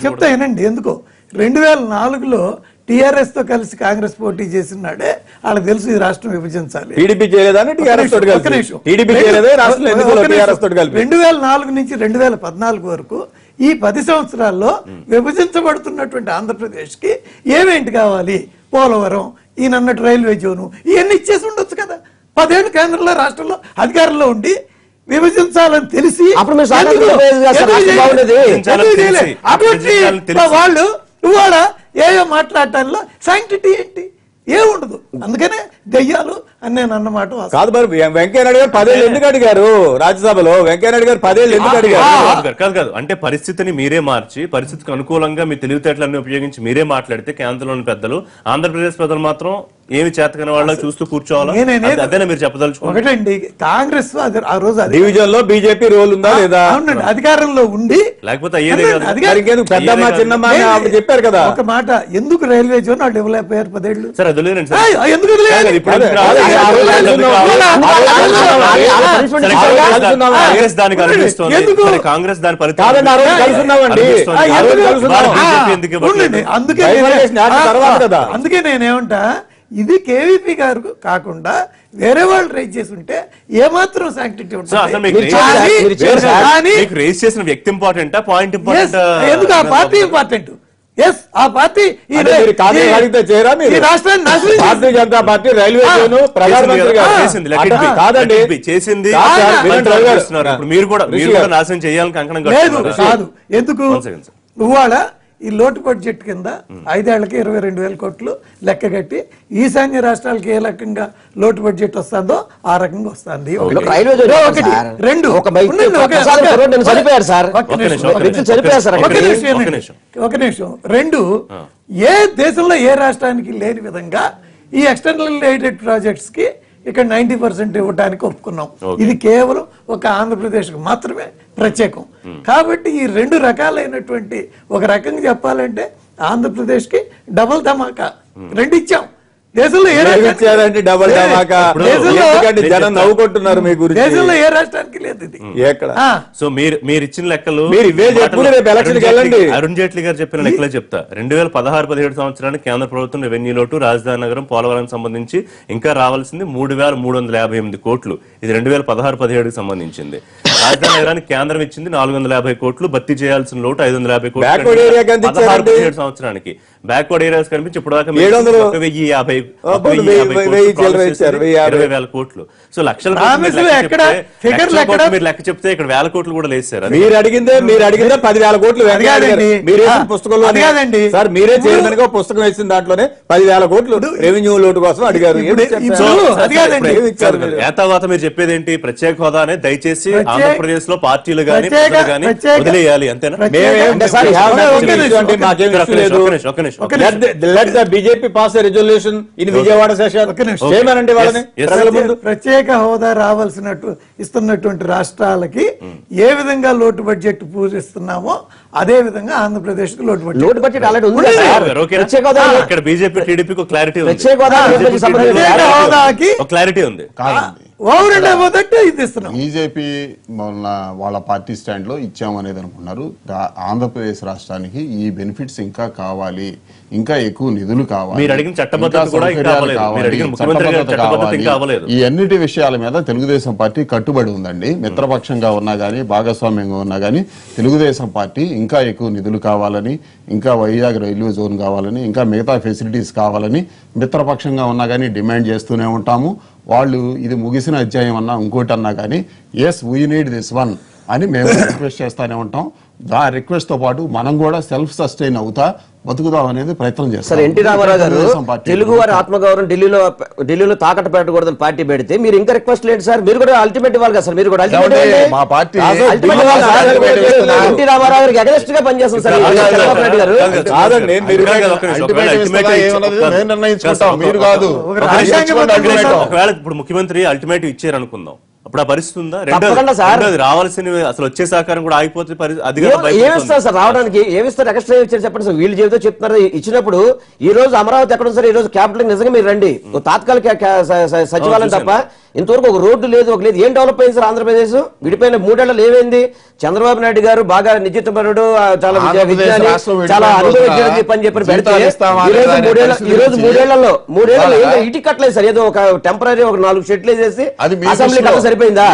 చెప్తా ఏనండి. ఎందుకో 2004లో టీఆర్ఎస్ తో కలిసి కాంగ్రెస్ పోటీ చేసినాడే వాళ్ళకి తెలుసు ఈ రాష్ట్రం విభజించాలి. 2004 నుంచి 2014 వరకు ఈ 10 సంవత్సరాల్లో విభజించబడుతున్నటువంటి ఆంధ్రప్రదేశ్ కి ఏమేంటి కావాలి? పోలవరం, ఈయనన్నట్టు రైల్వే జోను, ఇవన్నీ ఇచ్చేసి ఉండొచ్చు కదా. 10 ఏళ్ళు కేంద్రంలో రాష్ట్రంలో అధికారంలో ఉండి విభజించాలని తెలిసి వాళ్ళు ఇవాళ ఏవో మాట్లాడటానికి శాంక్టిటీ ఏంటి? ఏముండదు. అందుకనే దెయ్యాలు అని నేను అన్నమాట కాదు. మరి వెంకయ్యనాయుడు గారు 10 ఏళ్ళు ఎందుకు అడిగారు రాజ్యసభలో? వెంకయ్యనాయుడు గారు 10 ఏళ్ళు ఎందుకు అడిగారు? కాదు అంటే పరిస్థితిని మీరే మార్చి, పరిస్థితికి అనుకూలంగా మీ తెలివితేటలన్నీ ఉపయోగించి మీరే మాట్లాడితే కేంద్రంలోని పెద్దలు, ఆంధ్రప్రదేశ్ ప్రజలు మాత్రం ఏమి చేతకని వాళ్ళ చూస్తూ కూర్చోవాలా? అదే మీరు చెప్పదలుచుకోండి. ఒకటండి, కాంగ్రెస్ ఆ రోజు డివిజన్ లో బీజేపీ రోల్ ఉందా లేదా? అవునండి, అధికారంలో ఉండి లేకపోతే చెప్పారు కదా ఒక మాట. ఎందుకు రైల్వే జోన్ వాళ్ళు ఇవ్వలేకపోయారు 10 ఏళ్ళు? సార్ అది లేదండి సార్. కాంగ్రెస్ దాని అందుకే నేనేమంటా, ఇది కేవీపీ గారు కాకుండా వేరే వాళ్ళు రైజ్ చేసి ఉంటే ఏమాత్రం శాంక్టిటీ రేస్ చేసిన వ్యక్తి ఇంపార్టెంటా, పాయింట్ ఇంపార్టెంట్? ఎందుకు ఆ పార్టీ ఇంపార్టెంట్? ఆ party Bharatiya Janata party railway zone ప్రధానమంత్రి కాదండి చేసింది. మీరు కూడా నాశనం చేయాలని కంకణం కాదు. ఎందుకు ఇవాళ ఈ లోటు బడ్జెట్ కింద 5 ఏళ్లకి 22,000 కోట్లు లెక్క కట్టి ఈశాన్య రాష్ట్రాలకి ఏ రకంగా లోటు బడ్జెట్ వస్తుందో ఆ రకంగా వస్తుంది. రైల్వే జోన్ ఒకటి. సార్. రెండు. ఒక బైక్ ఉండండి, ఒక- ప్రసాద్ ఒక- కరోడ్ నేను చనిపోయారు సార్. ఒక్క నిమిషం, ఒక నిమిషం. చనిపోయారు సార్ ఒక అక్కడ. నిమిషం, ఒక నిమిషం. ఒక నిమిషం. రెండు, ఏ దేశంలో ఏ రాష్ట్రానికి లేని విధంగా ఈ ఎక్స్టర్నల్ ఎయిడెడ్ ప్రాజెక్ట్స్ కి ఇక్కడ 90% ఇవ్వడానికి ఒప్పుకున్నాం. ఇది కేవలం ఒక ఆంధ్రప్రదేశ్ కు మాత్రమే ప్రత్యేకం. కాబట్టి ఈ రెండు రకాలైనటువంటి, ఒక రకంగా చెప్పాలంటే ఆంధ్రప్రదేశ్ కి డబుల్ ధమాకా రెండు ఇచ్చాం. దేశంలో ఏ ఇచ్చారంటే డబల్ ధమాకా. ఎందుకంటే జనం నవ్వుకుంటున్నారు మీ గురించి. దేశంలో ఏ రాష్ట్రానికి లేదు ఇది. ఎక్కడ సో మీరు ఇచ్చిన లెక్కలు మీరు ఇవే చెప్పుకుని రేపు ఎలక్షన్కి వెళ్ళండి. అరుణ్ జైట్లీ గారు చెప్పిన లెక్కలే చెప్తా. 2016-17 సంవత్సరానికి కేంద్ర ప్రభుత్వం రెవెన్యూ లోటు రాజధాని నగరం పోలవరం సంబంధించి ఇంకా రావాల్సింది 3,358 కోట్లు. ఇది 2016-17కి సంబంధించింది. రాజధాని నగరానికి కేంద్రం ఇచ్చింది 450 కోట్లు, భర్తీ చేయాల్సిన లోటు 550 కోట్లు. Backward area కి ఎంత ఇచ్చారండి? 16-17 సంవత్సరానికి బ్యాక్వర్డ్ ఏరియాస్ కనిపించి ఇప్పుడు దాకా 20,000 కోట్లు. సో లక్షల మీరు లెక్క చెప్తే ఇక్కడ 1,000 కోట్లు కూడా లేదు సార్. మీరు అడిగిందే 10,000 కోట్లు పుస్తకంలో సార్. మీరే చైర్మన్ గా పుస్తకం వేసిన దాంట్లోనే 10,000 కోట్లు రెవెన్యూ లోటు కోసం అడిగారు. ఏతావాత మీరు చెప్పేది ఏంటి? ప్రత్యేక హోదా అనేది దయచేసి ఆంధ్రప్రదేశ్ లో పార్టీలు గానీ ప్రజలు గానీ వదిలేయాలి అంతేనా? BJP pass resolution in Vijayawada session చేయమనండి వాళ్ళని. ప్రత్యేక హోదా రావాల్సినట్టు ఇస్తున్నటువంటి రాష్ట్రాలకి ఏ విధంగా లోటు బడ్జెట్ పూజిస్తున్నామో అదే విధంగా ఆంధ్రప్రదేశ్ కి లోటు బడ్జెట్ ఆల్రెడీ ఉంది సార్. ప్రత్యేక హోదా ఇక్కడ బీజేపీ టీడీపీకి క్లారిటీ ఉంది. ప్రత్యేక హోదాకి క్లారిటీ ఉంది. బీజేపీ వాళ్ళ పార్టీ స్టాండ్ లో ఇచ్చాము అనేది అనుకున్నారు. ఆంధ్రప్రదేశ్ రాష్ట్రానికి ఈ బెనిఫిట్స్ ఇంకా కావాలి, ఇంకా ఎక్కువ నిధులు కావాలి, మీరు అడిగిన చట్టబద్ధత కూడా ఇంకా అవ్వలేదు. మీరు అడిగిన ముఖ్యమంత్రి గారి చట్టబద్ధత ఇంకా అవ్వలేదు. ఈ అన్నిటి విషయాల మీద తెలుగుదేశం పార్టీ కట్టుబడి ఉందండి. మిత్రపక్షంగా ఉన్నా గానీ, భాగస్వామ్యంగా ఉన్నా గానీ తెలుగుదేశం పార్టీ ఇంకా ఎక్కువ నిధులు కావాలని, ఇంకా వైజాగ్ రైల్వే జోన్ కావాలని, ఇంకా మిగతా ఫెసిలిటీస్ కావాలని మిత్రపక్షంగా ఉన్నా గానీ డిమాండ్ చేస్తూనే ఉంటాము. వాళ్ళు ఇది ముగిసిన అధ్యాయం అన్నా ఇంకోటి అన్నా కానీ yes we need this one అని మేము రిక్వెస్ట్ చేస్తూనే ఉంటాం. ఆ రిక్వెస్ట్ తో పాటు మనం కూడా సెల్ఫ్ సస్టైన్ అవుతా బతుకుదాం అనేది ప్రయత్నం చేస్తారు. ఎన్టీ రామారావు గారు తెలుగు వారి ఆత్మగౌరవం ఢిల్లీలో తాకట్టు పెట్టకూడదని పార్టీ పెడితే మీరు ఇంకా రిక్వెస్ట్ లేదు సార్. మీరు కూడా అల్టిమేట్ ఇవ్వాలి కదా సార్. మీరు కూడా మా పార్టీ ఎన్టీ రామారావు గారికి అగెన్స్ట్ గా పనిచేస్తాం సార్. చంద్రబాబు నాయుడు గారు మీరు కాదు. ఒకవేళ ఇప్పుడు ముఖ్యమంత్రి అల్టిమేటివ్ ఇచ్చారు అనుకుందాం, అప్పుడు ఆ పరిస్థితి ఉందా? రెండోది రావాల్సినవి అసలు వచ్చే సహకారం కూడా ఆగిపోతే ఏమిస్తారు సార్? రావడానికి ఏమిస్తారు? ఎక్స్ట్రా ఇచ్చారు చెప్పండి సార్. వీళ్ళు చెబుతూ చెప్తున్నారు ఇచ్చినప్పుడు. ఈ రోజు అమరావతి ఎక్కడ ఉంది సార్? ఈ రోజు క్యాపిటల్ నిజంగా మీరు రండి. తాత్కాలిక సచివాలయం తప్ప ఇంతవరకు ఒక రోడ్డు లేదు, ఒక లేదు. ఏం డెవలప్ అయింది సార్ ఆంధ్రప్రదేశ్? విడిపోయిన 3 ఏళ్లలో ఏమైంది? చంద్రబాబు నాయుడు గారు బాగా నిశ్చితపరుడు, చాలా విజ్ఞాని, చాలా అనుభవించిన పని చెప్పి పెడితే ఈ రోజు 3 ఏళ్లలో ఇటు కట్టలేదు సార్. ఏదో ఒక టెంపరీ ఒక 4 షెట్లు వేసేసి అసెంబ్లీ కట్ట సరిపోయిందా?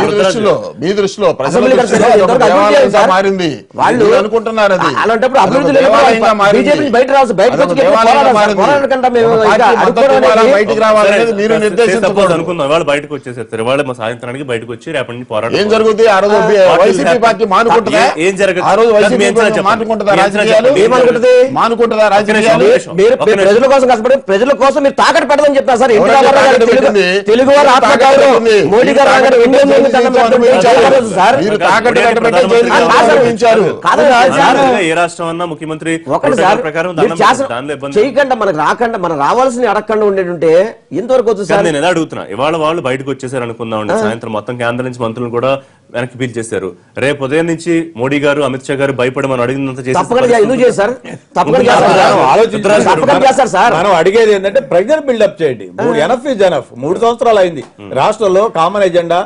మీ దృష్టిలో మారింది వాళ్ళు అనుకుంటున్నారు. అది అలాంటప్పుడు అభివృద్ధి బీజేపీ బయట రావచ్చు. బయటకు బయటకు రావాలనేది మీరు నిర్దేశించకూడదు అనుకుందాం. వాళ్ళు బయటకు వచ్చేసారు. వాళ్ళ మా సాయంత్రానికి బయటకు వచ్చి రేపటి నుంచి పోరాటం. ఏం జరుగుతుంది? ఆ రోజు వైసీపీ పార్టీ మానుకుంటుందా? ఏం జరగదు. ఆ రోజు వైసీపీ మానుకుంటుందా? రాజకీయాలు మానుకుంటుందా? రాజకీయాలు ప్రజల కోసం కష్టపడి ప్రజల కోసం మీరు తాకట్టు పెట్టదని చెప్పారు సార్. ఎన్టీ రామారావు గారు తెలుగు వారు ఆత్మగౌరవం, మోడీ గారు ఏ రాష్ట్రం అన్నా ముఖ్యమంత్రి చేయకుండా మనకు రాకుండా మనం రావాల్సిన అడగకుండా ఉండేటుంటే ఇంతవరకు వచ్చు సార్. నేను ఎలా అడుగుతున్నా, ఇవాళ వాళ్ళు బయటకు వచ్చేసారు అనుకుందాం. సాయంత్రం మొత్తం కేంద్రం నుంచి మంత్రులు కూడా వెనక్కి పిలిచేశారు. రేపు ఉదయం నుంచి మోడీ గారు, అమిత్ షా గారు భయపడి మనం అడిగినంత చేస్తారు. మనం అడిగేది ఏంటంటే ప్రెజర్ బిల్డప్ చేయండి. 3 సంవత్సరాలు అయింది రాష్ట్రంలో. కామన్ ఎజెండా,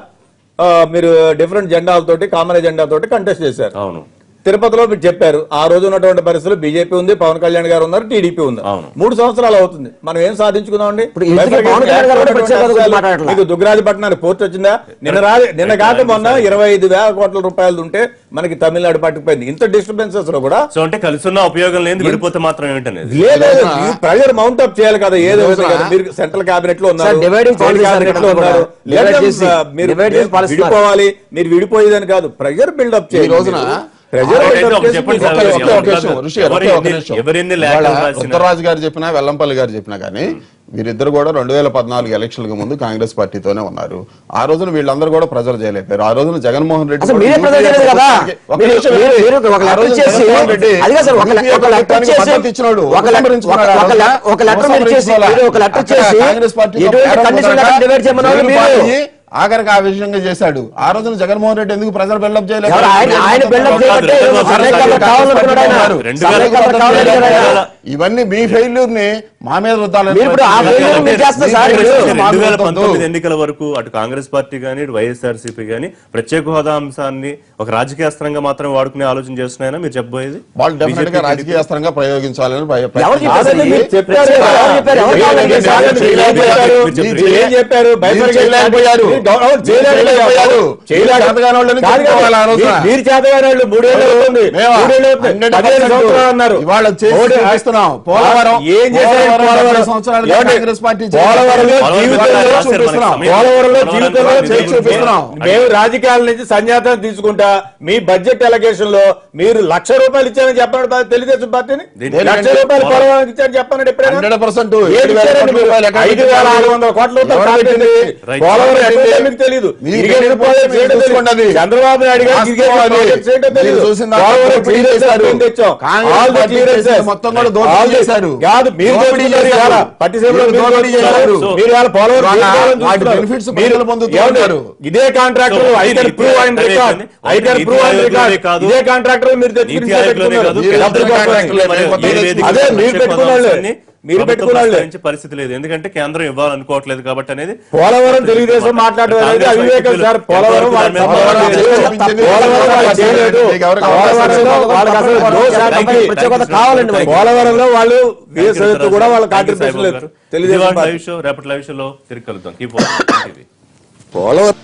మీరు డిఫరెంట్ జెండాలతోటి కామన్ ఎజెండా తోటి కంటెస్ట్ చేశారు. అవును, తిరుపతిలో మీరు చెప్పారు. ఆ రోజు ఉన్నటువంటి పరిస్థితులు బీజేపీ ఉంది, పవన్ కళ్యాణ్ గారు ఉన్నారు, టీడీపీ ఉంది. 3 సంవత్సరాలు అవుతుంది. మనం ఏం సాధించుకున్నామండి? మీకు దుగ్గరాజపట్నానికి పోర్ట్ వచ్చిందా? నిన్న కాక మొన్న 25,000 కోట్ల రూపాయలు ఉంటే మనకి తమిళనాడు పట్టుకుపోయింది. ఇంత డిస్టర్బెన్సెస్ లో కూడా అంటే కలిసి ఉన్న ఉపయోగం లేదు, విడిపోతే మాత్రం ఏంటనేది లేదు. ప్రెజర్ మౌంట్ అప్ చేయాలి కదా. ఏదో మీరు సెంట్రల్ క్యాబినెట్ లో ఉన్నారు, క్యాబినెట్ లో ఉన్నారు. మీరు విడిపోవాలి, మీరు విడిపోయేదని కాదు, ప్రెజర్ బిల్డప్ చేయాలి. చెప్పండి సార్, ఎవరెన్ని లేఖలు రాసినా ఉత్తరరాజు గారు చెప్పినా వెల్లంపల్లి గారు చెప్పినా కానీ వీరిద్దరు కూడా 2014 ఎలక్షన్లకు ముందు కాంగ్రెస్ పార్టీతోనే ఉన్నారు. ఆ రోజున వీళ్ళందరూ కూడా ప్రెజర్ చేయలేకపోయారు. ఆ రోజున జగన్మోహన్ రెడ్డి ఆఖరికి ఆ విషయంగా చేశాడు. ఆ రోజున జగన్మోహన్ రెడ్డి ఎందుకు ప్రజలు బిల్డప్ చేయలేదు? ఇవన్నీ మీ ఫెయిల్యూర్ ని మా మీద రుద్దాలని 2019 ఎన్నికల వరకు అటు కాంగ్రెస్ పార్టీ గానీ ఇటు వైఎస్ఆర్సీపీ గానీ ప్రత్యేక హోదా అంశాన్ని ఒక రాజకీయ అస్త్రంగా మాత్రం వాడుకునే ఆలోచన చేస్తున్నాయని మీరు చెప్పబోయేది? వాళ్ళు డెఫినెట్ గా రాజకీయ అస్త్రంగా ప్రయోగించాలని మేము రాజకీయాల నుంచి సన్యాసం తీసుకుంటా మీ బడ్జెట్ ఎలకేషన్ లో మీరు ₹1,00,000 ఇచ్చారని చెప్పండి తెలుగుదేశం పార్టీని. ₹1,00,000 పోలవరం ఇచ్చారని చెప్పండి. ఎప్పుడైనా 5,600 కోట్ల పోలవరం తెలియదు. చంద్రబాబు నాయుడు గారు మొత్తం కూడా దోపిడీ చేశారు. ఇదే కాంట్రాక్టర్ ఇదే కాంట్రాక్టర్ మీరు పెట్టుకున్నాళ్ళు పరిస్థితి లేదు. ఎందుకంటే కేంద్రం ఇవ్వాలనుకోవట్లేదు కాబట్టి అనేది పోలవరం తెలుగుదేశం మాట్లాడడం అనేది అవివేకం సార్. పోలవరం పోలవరంలో వాళ్ళు కూడా వాళ్ళ కాంట్రిబ్యూషన్ లేదు. రేపటి లైవ్ షోలో తిరిగి కలుద్దాం. పోలవరం